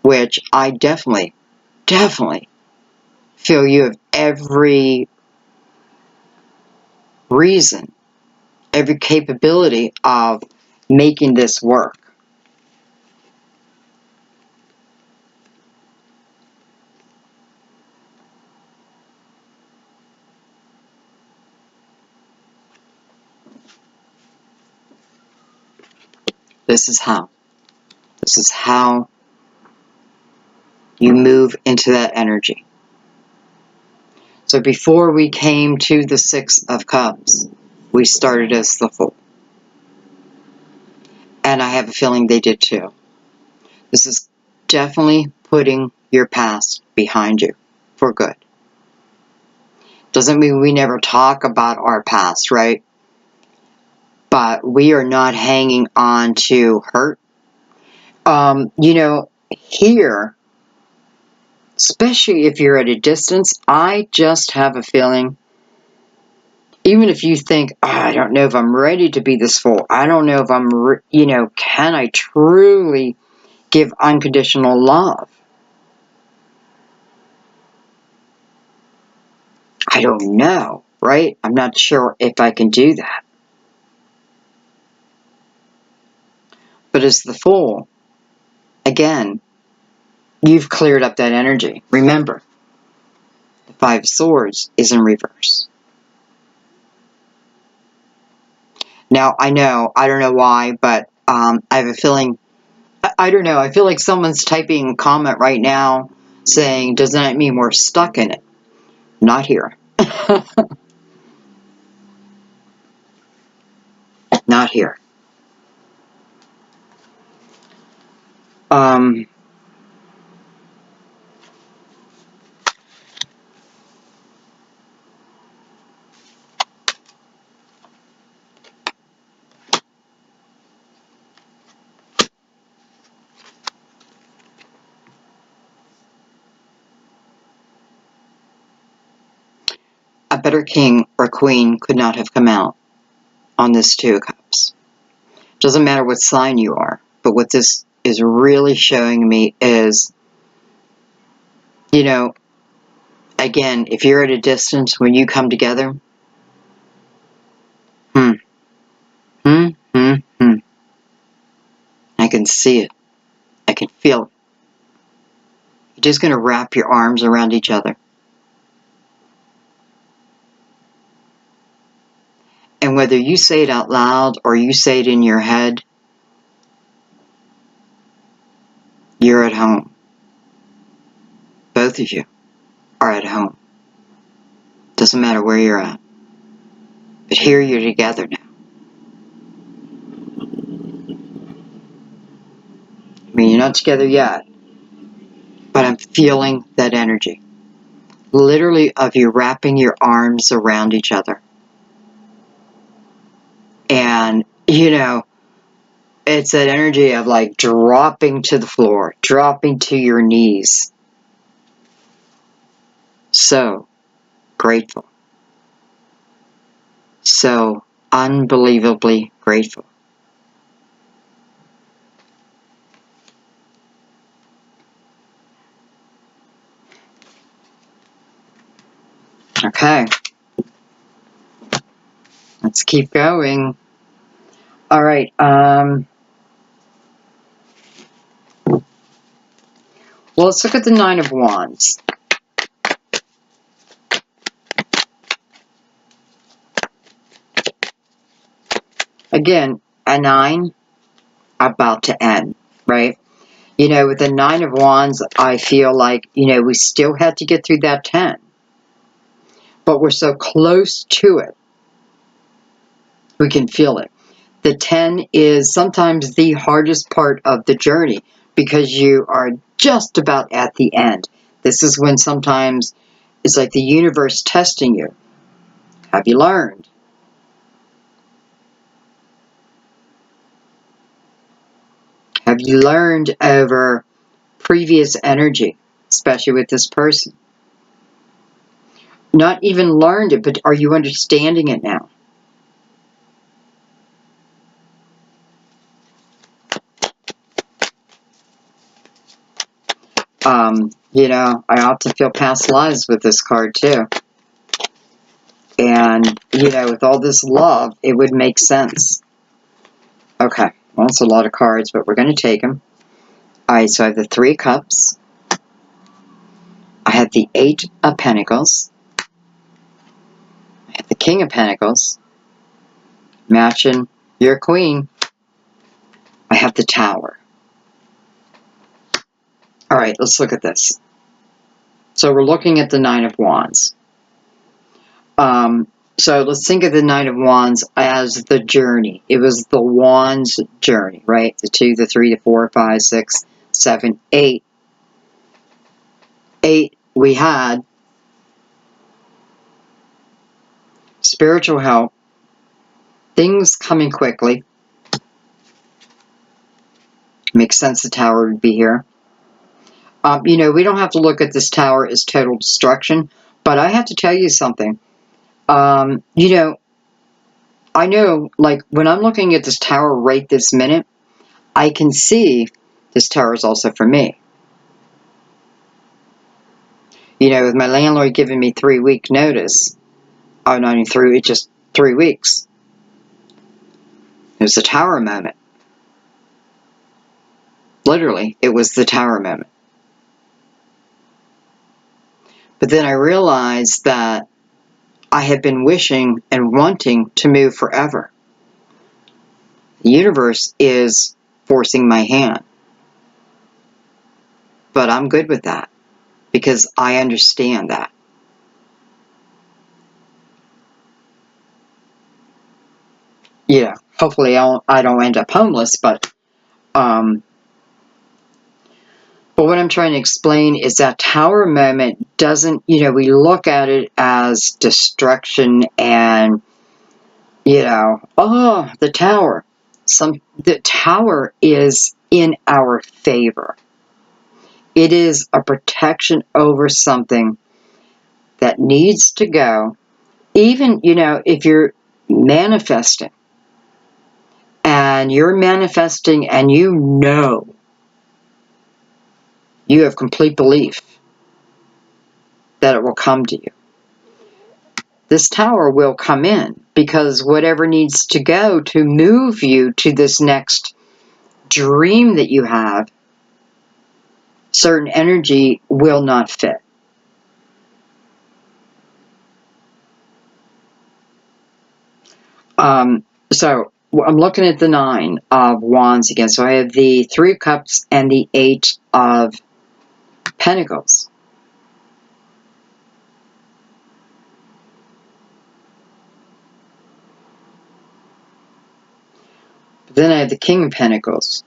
which I definitely feel you have every reason, every capability of making this work. This is how. This is how you move into that energy. So before we came to the Six of Cups, we started as the Fool. And I have a feeling they did too. This is definitely putting your past behind you for good. Doesn't mean we never talk about our past, right? But we are not hanging on to hurt. You know, here, especially if you're at a distance, I just have a feeling, even if you think, oh, I don't know if I'm ready to be this Fool. I don't know if I'm, you know, can I truly give unconditional love? I don't know, right? I'm not sure if I can do that. But as the Fool, again, you've cleared up that energy. Remember, the Five of Swords is in reverse. Now, I know, I don't know why, but I have a feeling, I don't know, I feel like someone's typing a comment right now saying, doesn't that mean we're stuck in it? Not here. Not here. A better king or queen could not have come out on this Two of Cups. Doesn't matter what sign you are, but what this is really showing me is You know, again, if you're at a distance, when you come together, I can see it. I can feel it. You're just going to wrap your arms around each other. And whether you say it out loud or you say it in your head, you're at home. Both of you are at home. Doesn't matter where you're at. But here you're together now. I mean, you're not together yet, but I'm feeling that energy. Literally of you wrapping your arms around each other. And, you know, it's that energy of like dropping to the floor, dropping to your knees. So grateful. So unbelievably grateful. Okay. Let's keep going. All right. Well, let's look at the Nine of Wands. Again, a 9 about to end, right? You know, with the Nine of Wands, I feel like, you know, we still have to get through that 10. But we're so close to it. We can feel it. The 10 is sometimes the hardest part of the journey because you are just about at the end. This is when sometimes it's like the universe testing you. Have you learned? Have you learned over previous energy, especially with this person? Not even learned it, but are you understanding it now? You know, I often feel past lives with this card too. And, you know, with all this love, it would make sense. Okay, well, it's a lot of cards, but we're going to take them. All right, so I have the Three of Cups. I have the Eight of Pentacles. I have the King of Pentacles. Matching your Queen. I have the Tower. All right, let's look at this. So we're looking at the Nine of Wands. So let's think of the Nine of Wands as the journey. It was the Wands journey, right? The 2, the 3, the 4, 5, 6, 7, 8. 8, we had spiritual help, things coming quickly. Makes sense the Tower would be here. You know, we don't have to look at this Tower as total destruction, but I have to tell you something. You know, I know, like, when I'm looking at this Tower right this minute, I can see this Tower is also for me. You know, with my landlord giving me 3-week notice, oh, not even 3, it's just 3 weeks. It was the Tower moment. Literally, it was the Tower moment. But then I realized that I have been wishing and wanting to move forever. The universe is forcing my hand. But I'm good with that because I understand that. You know, hopefully I don't end up homeless, but what I'm trying to explain is that Tower moment doesn't, you know, we look at it as destruction and, you know, oh, the Tower. The Tower is in our favor. It is a protection over something that needs to go. Even, you know, if you're manifesting and you're manifesting and you know, you have complete belief that it will come to you. This Tower will come in because whatever needs to go to move you to this next dream that you have, certain energy will not fit. So I'm looking at the 9 of Wands again. So I have the 3 of Cups and the 8 of Pentacles. Then I have the King of Pentacles.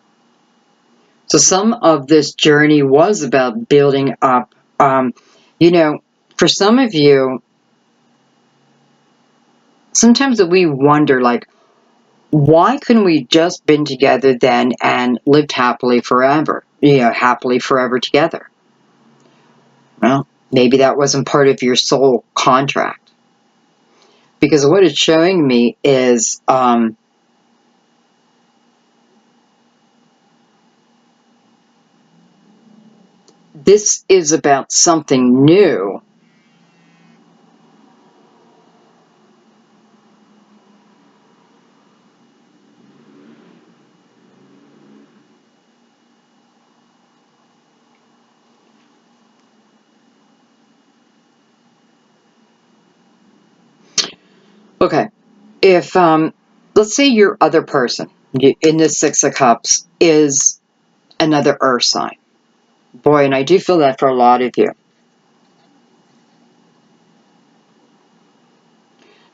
So some of this journey was about building up. You know, for some of you, sometimes we wonder, like, why couldn't we just been together then and lived happily forever? You know, happily forever together. Well, maybe that wasn't part of your soul contract. Because what it's showing me is this is about something new. Okay, if let's say your other person in the 6 of Cups is another earth sign. Boy, and I do feel that for a lot of you.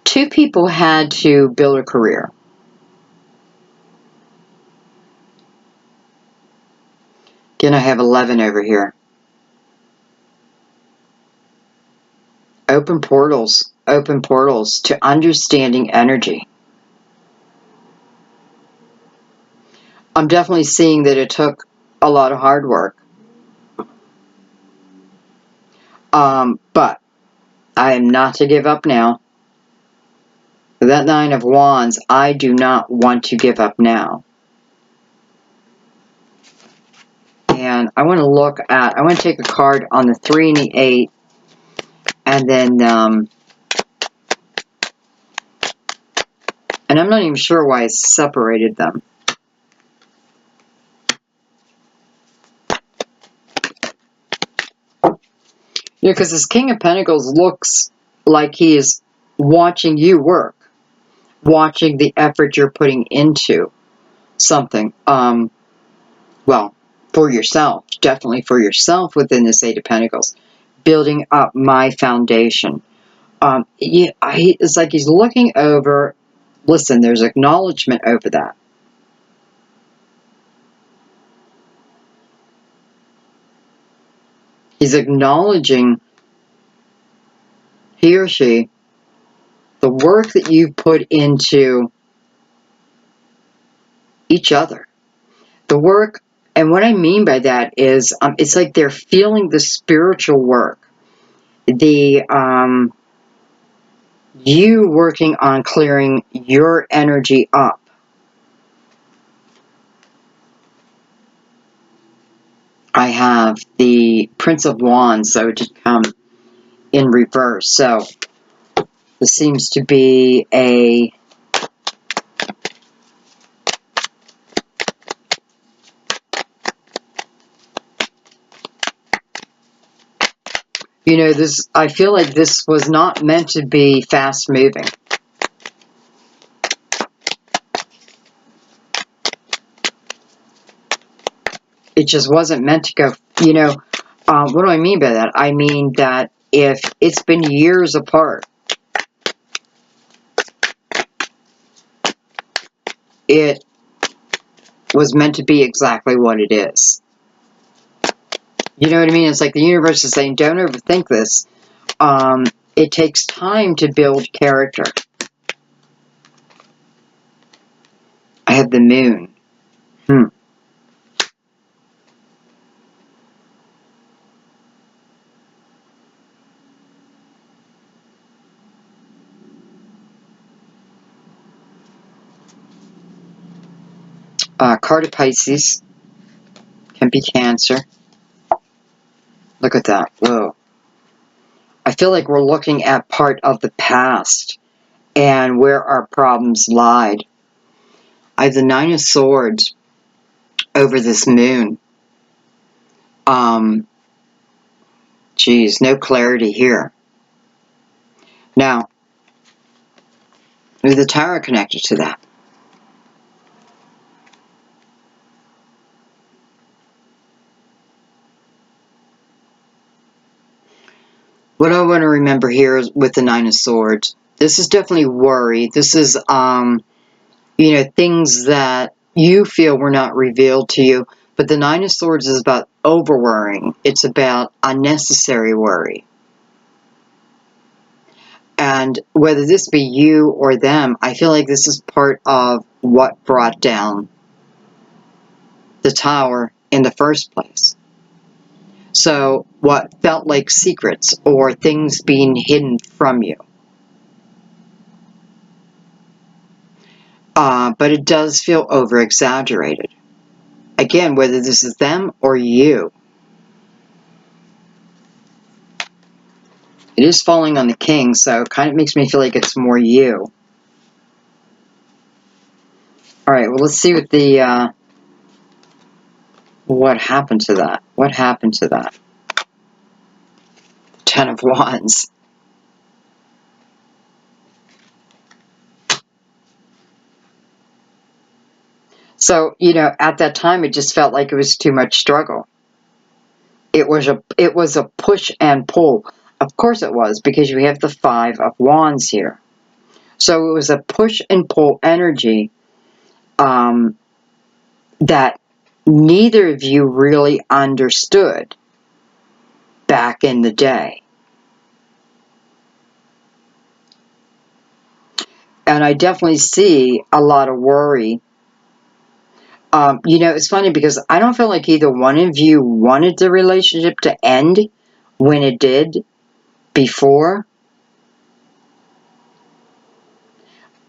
2 people had to build a career. Again, I have 11 over here. Open portals to understanding energy. I'm definitely seeing that it took a lot of hard work. But I am not to give up now. That 9 of Wands, I do not want to give up now. And I want to take a card on the 3 and the 8, and then, and I'm not even sure why I separated them. You know, because this King of Pentacles looks like he is watching you work, watching the effort you're putting into something. Well, for yourself, definitely for yourself within this 8 of Pentacles, building up my foundation. It's like he's looking over. Listen, there's acknowledgement over that. He's acknowledging, he or she, the work that you've put into each other. The work, and what I mean by that is, it's like they're feeling the spiritual work. The, you working on clearing your energy up. I have the Prince of Wands, so to come in reverse. So this seems to be a this, I feel like this was not meant to be fast moving. It just wasn't meant to go, what do I mean by that? I mean that if it's been years apart, it was meant to be exactly what it is. You know what I mean? It's like the universe is saying, don't overthink this. It takes time to build character. I have the moon. Card of Pisces. Can be Cancer. Look at that. Whoa. feel like we're looking at part of the past and where our problems lied. I have the Nine of Swords over this moon. Geez, no clarity here. Now, is the tarot connected to that? What I want to remember here is with the Nine of Swords, this is definitely worry. This is, you know, things that you feel were not revealed to you. But the Nine of Swords is about over-worrying. It's about unnecessary worry. And whether this be you or them, I feel like this is part of what brought down the tower in the first place. So what felt like secrets or things being hidden from you. But it does feel over-exaggerated. Again, whether this is them or you. It is falling on the king, so it kind of makes me feel like it's more you. Alright, well, let's see what the, what happened to that? What happened to that? Ten of Wands. So, you know, at that time, it just felt like it was too much struggle. It was a push and pull. Of course it was, because you have the Five of Wands here. So it was a push and pull energy that neither of you really understood back in the day. And I definitely see a lot of worry. You know, it's funny because I don't feel like either one of you wanted the relationship to end when it did before.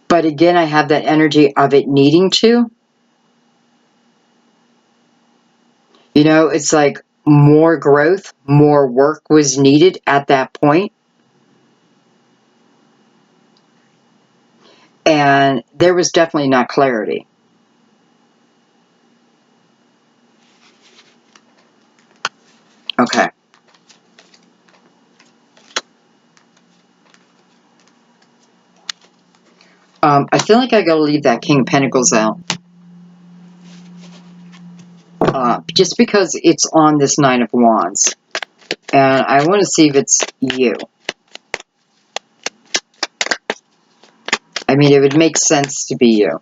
But again, I have that energy of it needing to. You know, it's like more growth, more work was needed at that point. And there was definitely not clarity. Okay. I feel like I gotta leave that King of Pentacles out. Just because it's on this Nine of Wands. And I want to see if it's you. I mean, it would make sense to be you.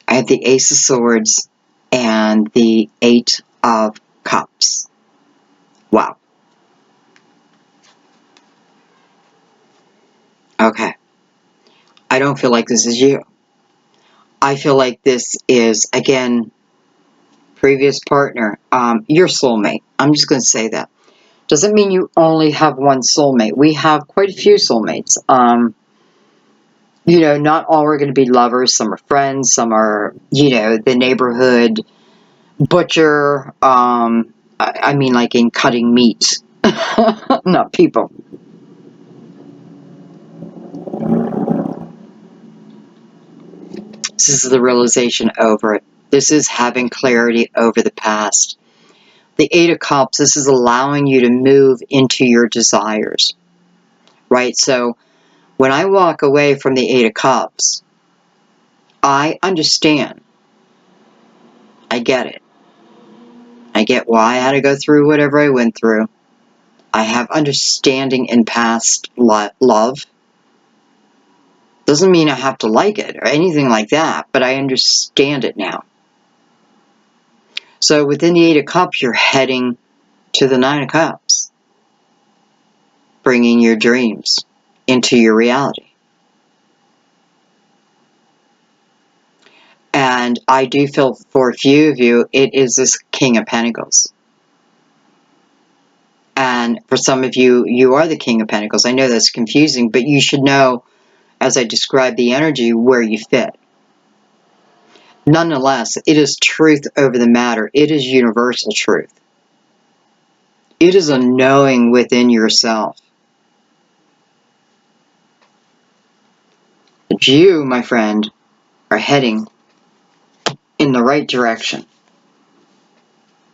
I have the Ace of Swords and the Eight of Cups. Wow. Okay. I don't feel like this is you. I feel like this is, again, previous partner, your soulmate. I'm just going to say that. Doesn't mean you only have one soulmate. We have quite a few soulmates. You know, not all are going to be lovers. Some are friends. Some are, you know, the neighborhood butcher. I mean, like in cutting meat, not people. This is the realization over it. This is having clarity over the past. The Eight of Cups, this is allowing you to move into your desires, right? So when I walk away from the Eight of Cups, I understand. I get it. I get why I had to go through whatever I went through. I have understanding in past love. Doesn't mean I have to like it or anything like that, but I understand it now. So within the Eight of Cups, you're heading to the Nine of Cups, bringing your dreams into your reality. And I do feel for a few of you, it is this King of Pentacles. And for some of you, you are the King of Pentacles. I know that's confusing, but you should know as I describe the energy, where you fit. Nonetheless, it is truth over the matter. It is universal truth. It is a knowing within yourself. That you, my friend, are heading in the right direction.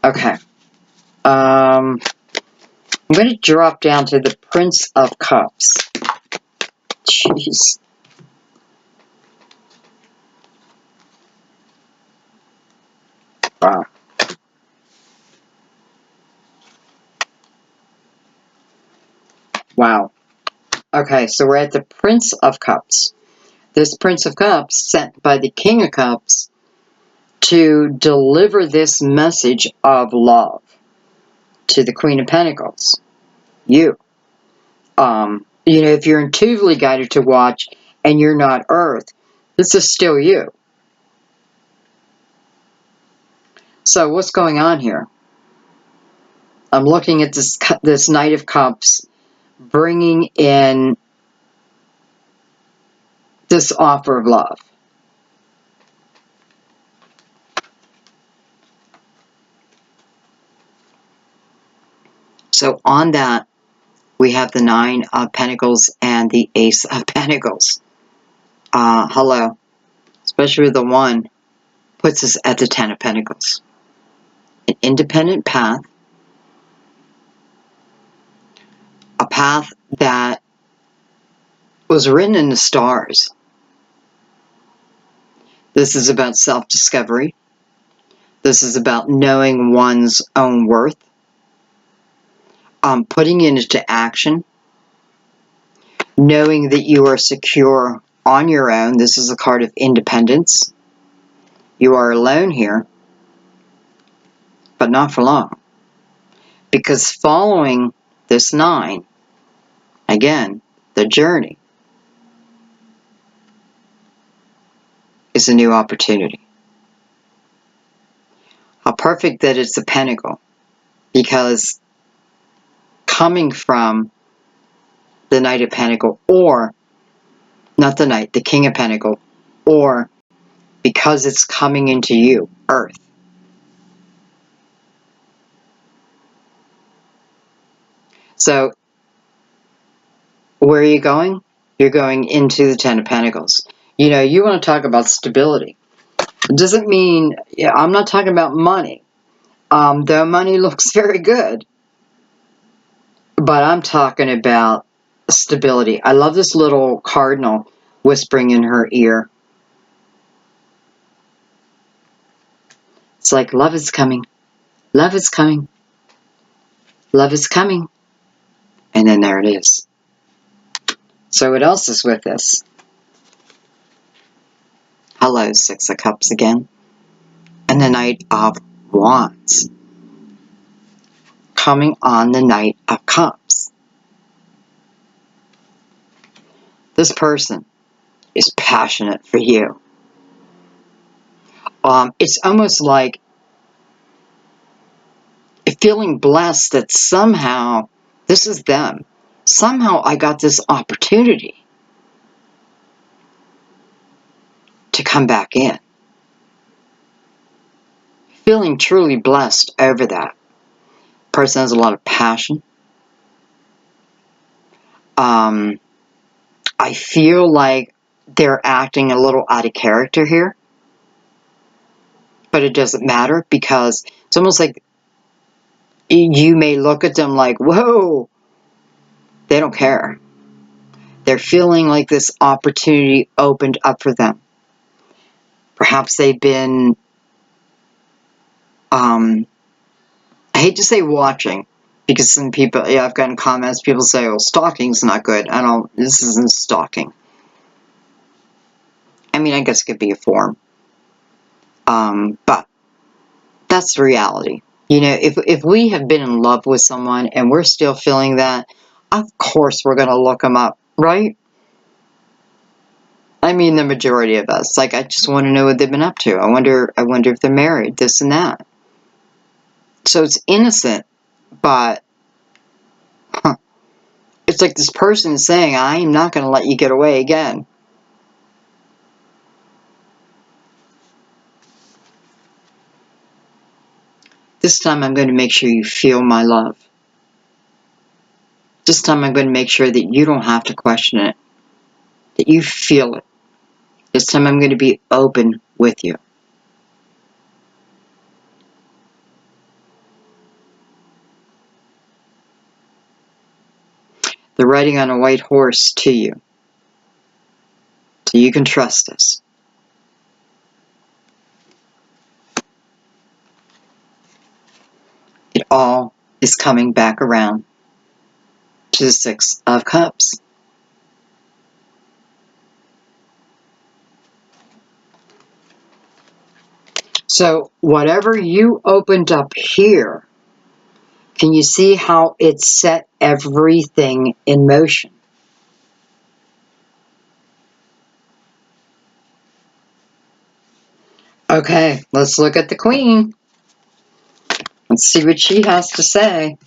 Okay. I'm going to drop down to the Prince of Cups. Jeez. Wow. Wow. Okay, so we're at the Prince of Cups. This Prince of Cups, sent by the King of Cups to deliver this message of love to the Queen of Pentacles. You. You know, if you're intuitively guided to watch and you're not Earth, this is still you. So what's going on here? I'm looking at this Knight of Cups bringing in this offer of love. So on that, we have the Nine of Pentacles and the Ace of Pentacles. Hello. Especially the one puts us at the Ten of Pentacles. An independent path. A path that was written in the stars. This is about self-discovery. This is about knowing one's own worth. Putting it into action. Knowing that you are secure on your own. This is a card of independence. You are alone here, but not for long. Because following this nine, again, the journey, is a new opportunity. How perfect that it's a pentacle, because coming from the Knight of Pentacle, or not the Knight, the King of Pentacle, or because it's coming into you, Earth. So, where are you going? You're going into the Ten of Pentacles. You know, you want to talk about stability. It doesn't mean, yeah, I'm not talking about money. Though money looks very good. But I'm talking about stability. I love this little cardinal whispering in her ear. It's like, love is coming. Love is coming. Love is coming. And then there it is. So what else is with this? Hello, Six of Cups again. And the Knight of Wands. Coming on the Knight of Cups. This person is passionate for you. It's almost like feeling blessed that somehow this is them. Somehow I got this opportunity to come back in. Feeling truly blessed over that. Person has a lot of passion. I feel like they're acting a little out of character here. But it doesn't matter, because it's almost like you may look at them like, whoa, they don't care. They're feeling like this opportunity opened up for them. Perhaps they've been, I hate to say watching, because some people, yeah, I've gotten comments, people say, well, stalking's not good. This isn't stalking. I mean, I guess it could be a form. But that's the reality. You know, if we have been in love with someone and we're still feeling that, of course we're going to look them up, right? I mean, the majority of us. Like, I just want to know what they've been up to. I wonder if they're married, this and that. So it's innocent, but it's like this person is saying, I'm not going to let you get away again. This time I'm going to make sure you feel my love. This time I'm going to make sure that you don't have to question it, that you feel it. This time I'm going to be open with you. They're riding on a white horse to you. So you can trust us. It all is coming back around to the Six of Cups. So whatever you opened up here, can you see how it set everything in motion? Okay, let's look at the Queen. Let's see what she has to say.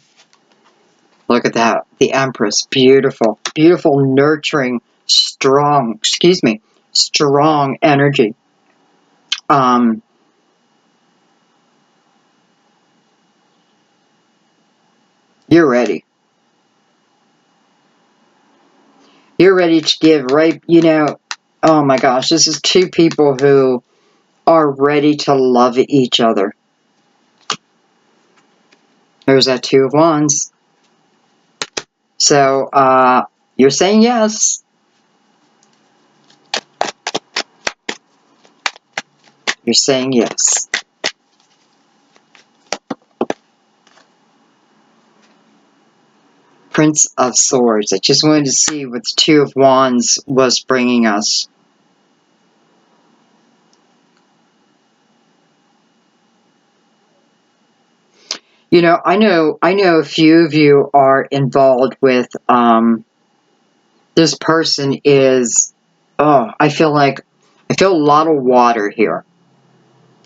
Look at that. The Empress. Beautiful. Beautiful, nurturing, strong energy. You're ready. You're ready to give, right? You know, oh my gosh, this is two people who are ready to love each other. There's that Two of Wands. So, you're saying yes. You're saying yes. Prince of Swords. I just wanted to see what the Two of Wands was bringing us. You know, I know a few of you are involved with, this person is, I feel a lot of water here.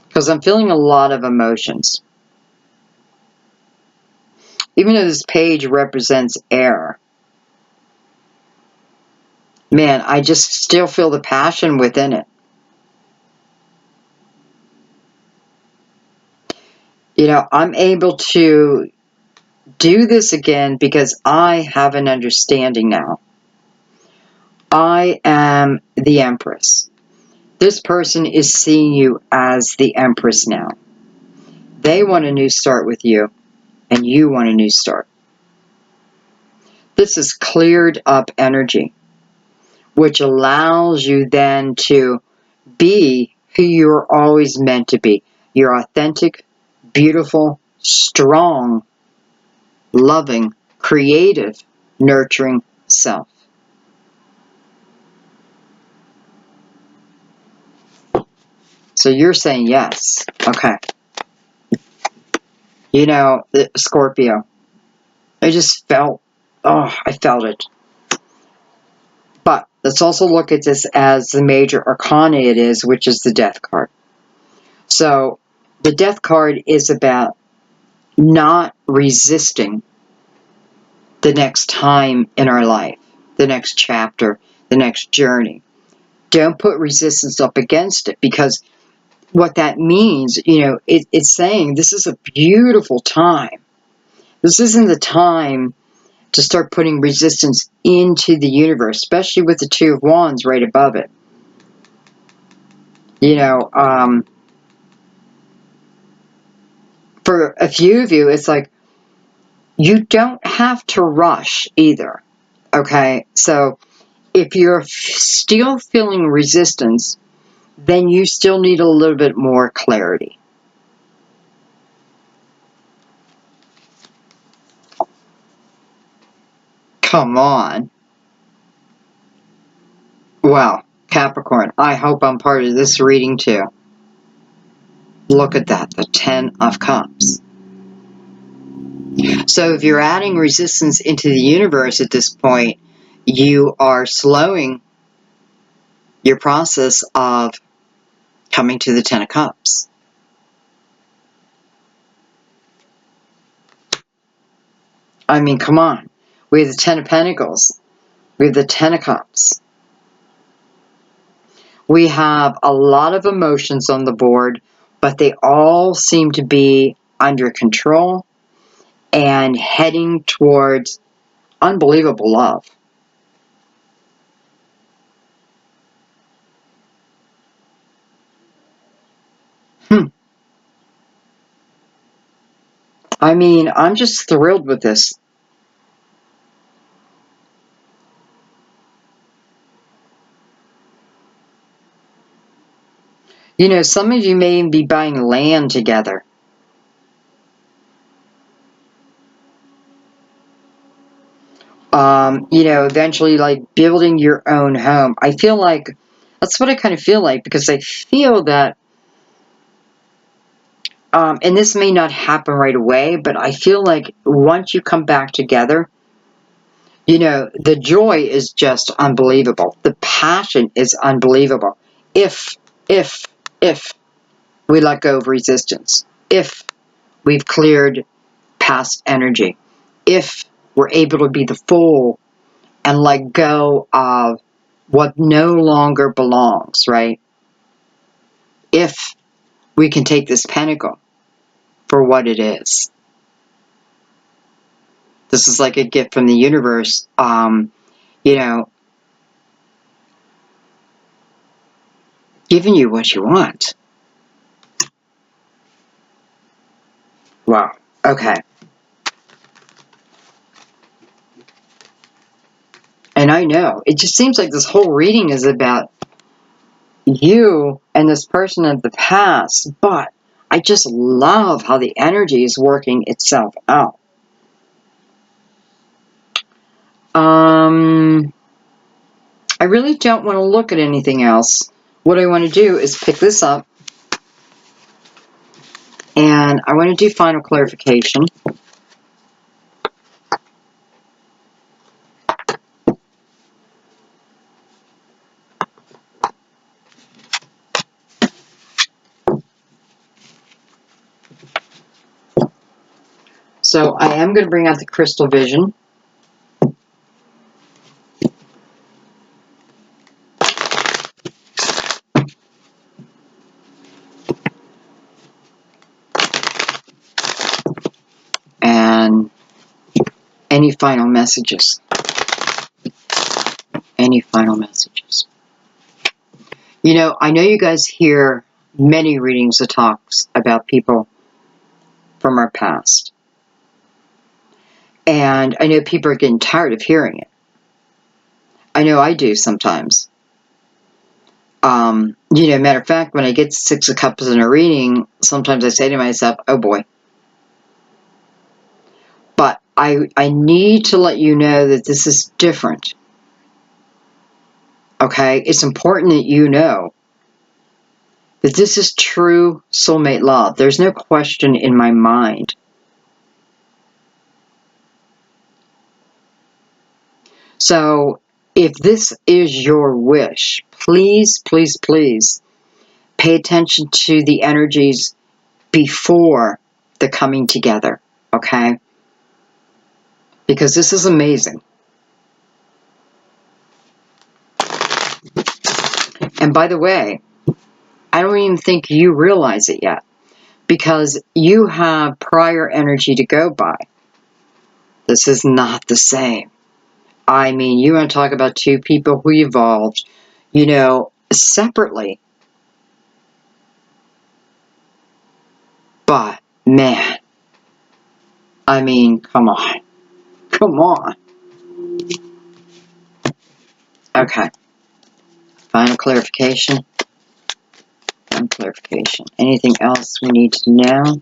Because I'm feeling a lot of emotions. Even though this page represents air. Man, I just still feel the passion within it. You know, I'm able to do this again because I have an understanding now. I am the Empress. This person is seeing you as the Empress now. They want a new start with you, and you want a new start. This is cleared up energy, which allows you then to be who you're always meant to be. Your authentic, beautiful, strong, loving, creative, nurturing self. So you're saying yes. Okay. You know, Scorpio, I just felt, I felt it. But let's also look at this as the major arcana it is, which is the Death card. So the Death card is about not resisting the next time in our life, the next chapter, the next journey. Don't put resistance up against it, because what that means, you know, it's saying this is a beautiful time. This isn't the time to start putting resistance into the universe, especially with the Two of Wands right above it. You know, for a few of you, it's like, you don't have to rush either. Okay, so if you're still feeling resistance, then you still need a little bit more clarity. Come on. Well, Capricorn, I hope I'm part of this reading too. Look at that, the Ten of Cups. So if you're adding resistance into the universe at this point, you are slowing your process of coming to the Ten of Cups. I mean, come on. We have the Ten of Pentacles. We have the Ten of Cups. We have a lot of emotions on the board, but they all seem to be under control and heading towards unbelievable love. I mean, I'm just thrilled with this. You know, some of you may be buying land together. You know, eventually like building your own home. I feel like, that's what I kind of feel like, because I feel that, and this may not happen right away, but I feel like once you come back together, you know, the joy is just unbelievable. The passion is unbelievable. If we let go of resistance, if we've cleared past energy, if we're able to be the fool and let go of what no longer belongs, right? If we can take this pentacle for what it is. This is like a gift from the universe, you know, giving you what you want. Wow. Okay. And I know, it just seems like this whole reading is about you and this person of the past, but I just love how the energy is working itself out. I really don't want to look at anything else. What I want to do is pick this up, and I want to do final clarification. So I am going to bring out the crystal vision. And any final messages? Any final messages? You know you guys hear many readings that talks about people from our past. And I know people are getting tired of hearing it. I know I do sometimes. You know, matter of fact, when I get 6 of Cups in a reading, sometimes I say to myself, oh boy. But I need to let you know that this is different. Okay? It's important that you know that this is true soulmate love. There's no question in my mind. So, if this is your wish, please, please, please pay attention to the energies before the coming together, okay? Because this is amazing. And by the way, I don't even think you realize it yet, because you have prior energy to go by. This is not the same. I mean, you want to talk about two people who evolved, you know, separately. But, man, I mean, come on. Come on. Okay. Final clarification. Final clarification. Anything else we need to know?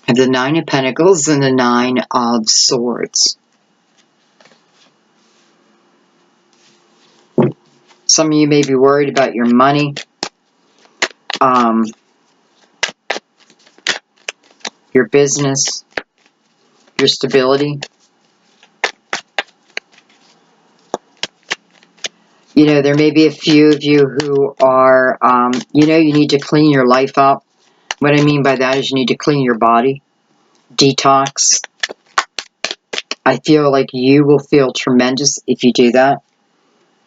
I have the 9 of Pentacles and the 9 of Swords. Some of you may be worried about your money. Your business. Your stability. You know, there may be a few of you who are, you know, you need to clean your life up. What I mean by that is you need to clean your body. Detox. I feel like you will feel tremendous if you do that.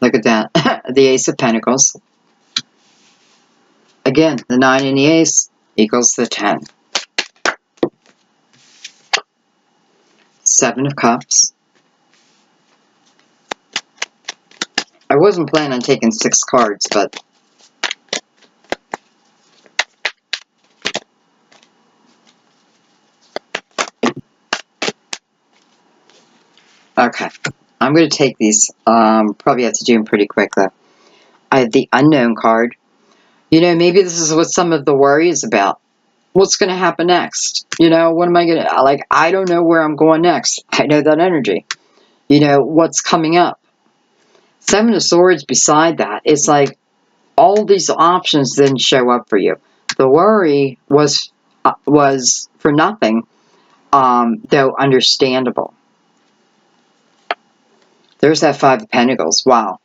Look at that. The Ace of Pentacles. Again, the 9 and the Ace equals the 10. 7 of Cups. I wasn't planning on taking 6 cards, but okay. I'm going to take these. Probably have to do them pretty quick, though. I have the Unknown card. You know, maybe this is what some of the worry is about. What's going to happen next? You know, what am I going to, like, I don't know where I'm going next. I know that energy. You know, what's coming up? 7 of Swords beside that. It's like all these options then show up for you. The worry was for nothing, though understandable. There's that 5 of Pentacles. Wow.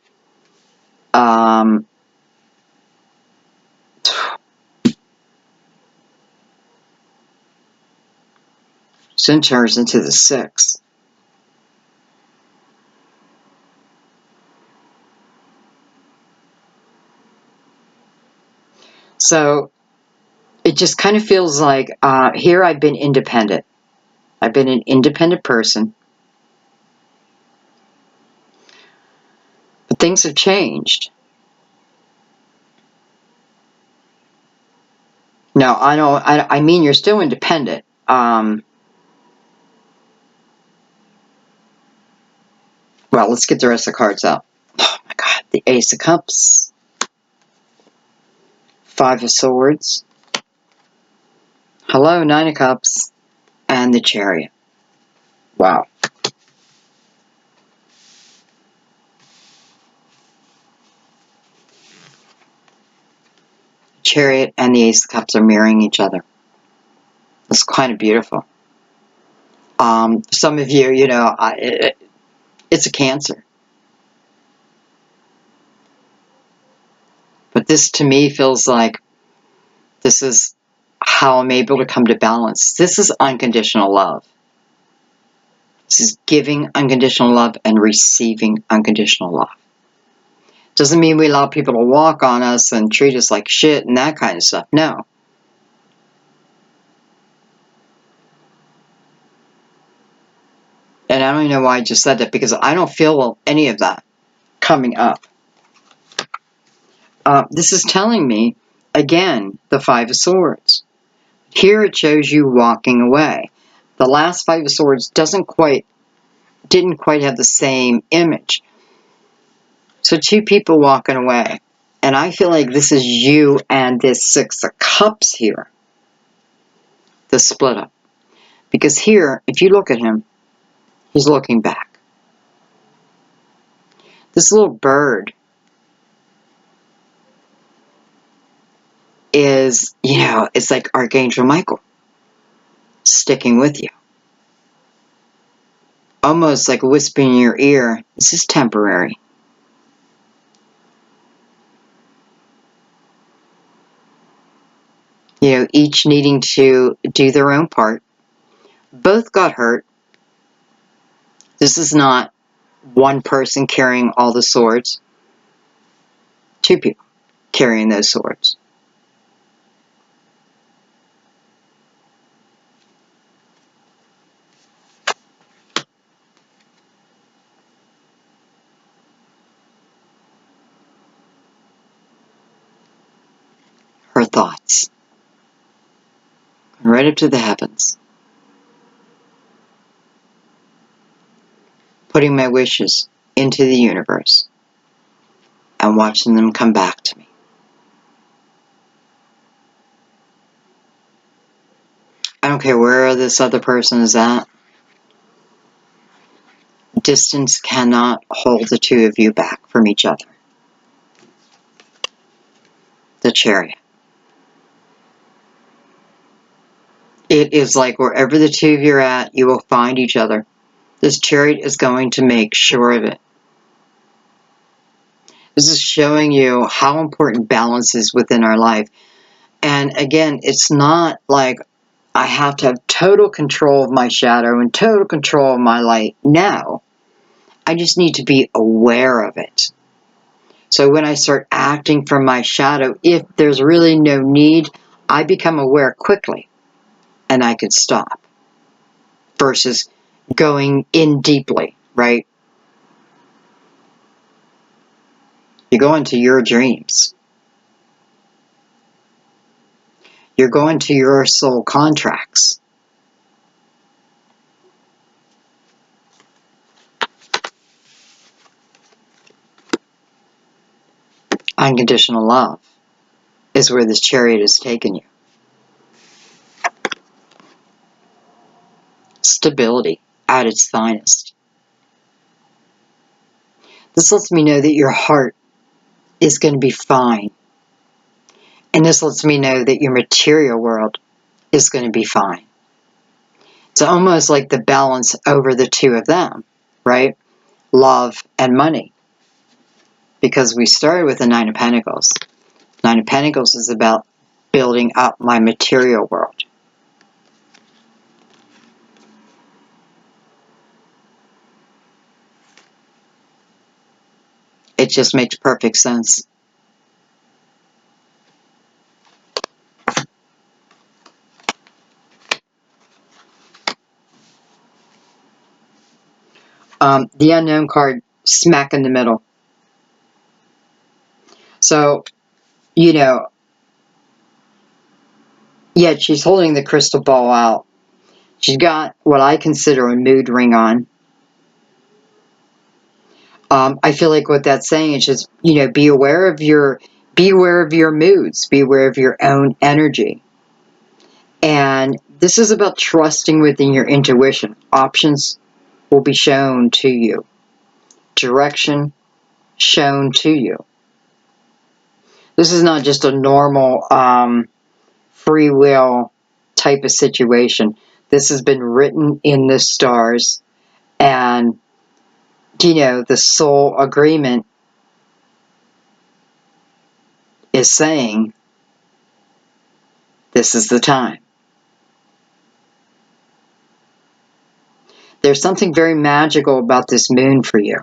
Centaurs into the 6. So it just kind of feels like here I've been independent. I've been an independent person. But things have changed. No, I know. I mean, you're still independent. Well, let's get the rest of the cards out. Oh my God, the Ace of Cups, 5 of Swords, hello, 9 of Cups, and the Chariot. Wow. Chariot and the Ace of Cups are mirroring each other. It's kind of beautiful. Some of you, you know, it's a Cancer. But this to me feels like this is how I'm able to come to balance. This is unconditional love. This is giving unconditional love and receiving unconditional love. Doesn't mean we allow people to walk on us and treat us like shit and that kind of stuff. No. And I don't even know why I just said that, because I don't feel any of that coming up. This is telling me, again, the 5 of Swords. Here it shows you walking away. The last 5 of Swords didn't quite have the same image. So 2 people walking away. And I feel like this is you and this 6 of Cups here. The split up. Because here, if you look at him, he's looking back. This little bird is, you know, it's like Archangel Michael sticking with you. Almost like a whisper in your ear, this is temporary. You know, each needing to do their own part. Both got hurt. This is not one person carrying all the swords. 2 people carrying those swords. Her thoughts. Right up to the heavens. Putting my wishes into the universe and watching them come back to me. I don't care where this other person is at. Distance cannot hold the 2 of you back from each other. The Chariot. It is like wherever the 2 of you are at, you will find each other. This Chariot is going to make sure of it. This is showing you how important balance is within our life. And again, it's not like I have to have total control of my shadow and total control of my light. No. I just need to be aware of it. So when I start acting from my shadow, if there's really no need, I become aware quickly and I could stop versus going in deeply, right? You go into your dreams. You're going to your soul contracts. Unconditional love is where this chariot has taken you. Stability at its finest. This lets me know that your heart is going to be fine. And this lets me know that your material world is going to be fine. It's almost like the balance over the two of them, right? Love and money. Because we started with the Nine of Pentacles. Nine of Pentacles is about building up my material world. It just makes perfect sense. The Unknown card, smack in the middle. So, you know, yet she's holding the crystal ball out. She's got what I consider a mood ring on. I feel like what that's saying is just, you know, be aware of your moods, be aware of your own energy. And this is about trusting within your intuition. Options will be shown to you. Direction shown to you. This is not just a normal free will type of situation. This has been written in the stars, and you know, the soul agreement is saying this is the time. There's something very magical about this moon for you.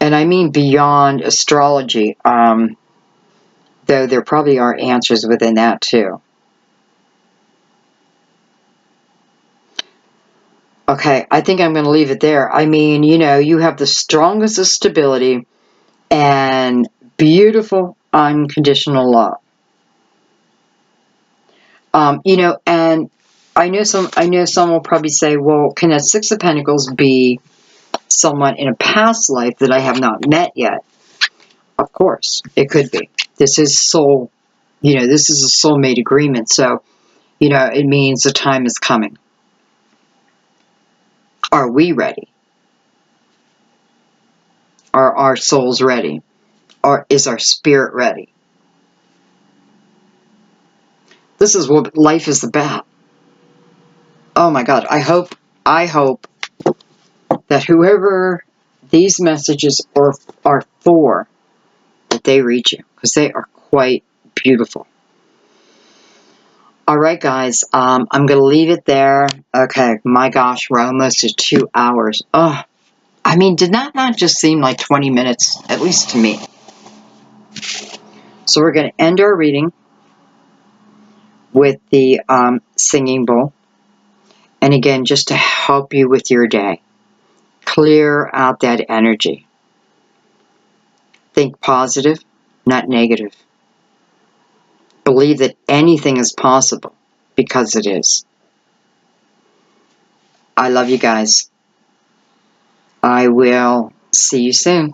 And I mean beyond astrology, though there probably are answers within that too. Okay, I think I'm going to leave it there. I mean, you know, you have the strongest of stability and beautiful unconditional love. You know, and I know some will probably say, well, can that Six of Pentacles be someone in a past life that I have not met yet? Of course, it could be. This is soul, you know, this is a soulmate agreement. So, you know, it means the time is coming. Are we ready? Are our souls ready? Or is our spirit ready? This is what life is about. Oh my God, I hope that whoever these messages are for, that they reach you, because they are quite beautiful. All right, guys, I'm going to leave it there. Okay, my gosh, we're almost at 2 hours. Oh, I mean, did that not just seem like 20 minutes, at least to me? So we're going to end our reading with the singing bowl. And again, just to help you with your day, clear out that energy. Think positive, not negative. Believe that anything is possible, because it is. I love you guys. I will see you soon.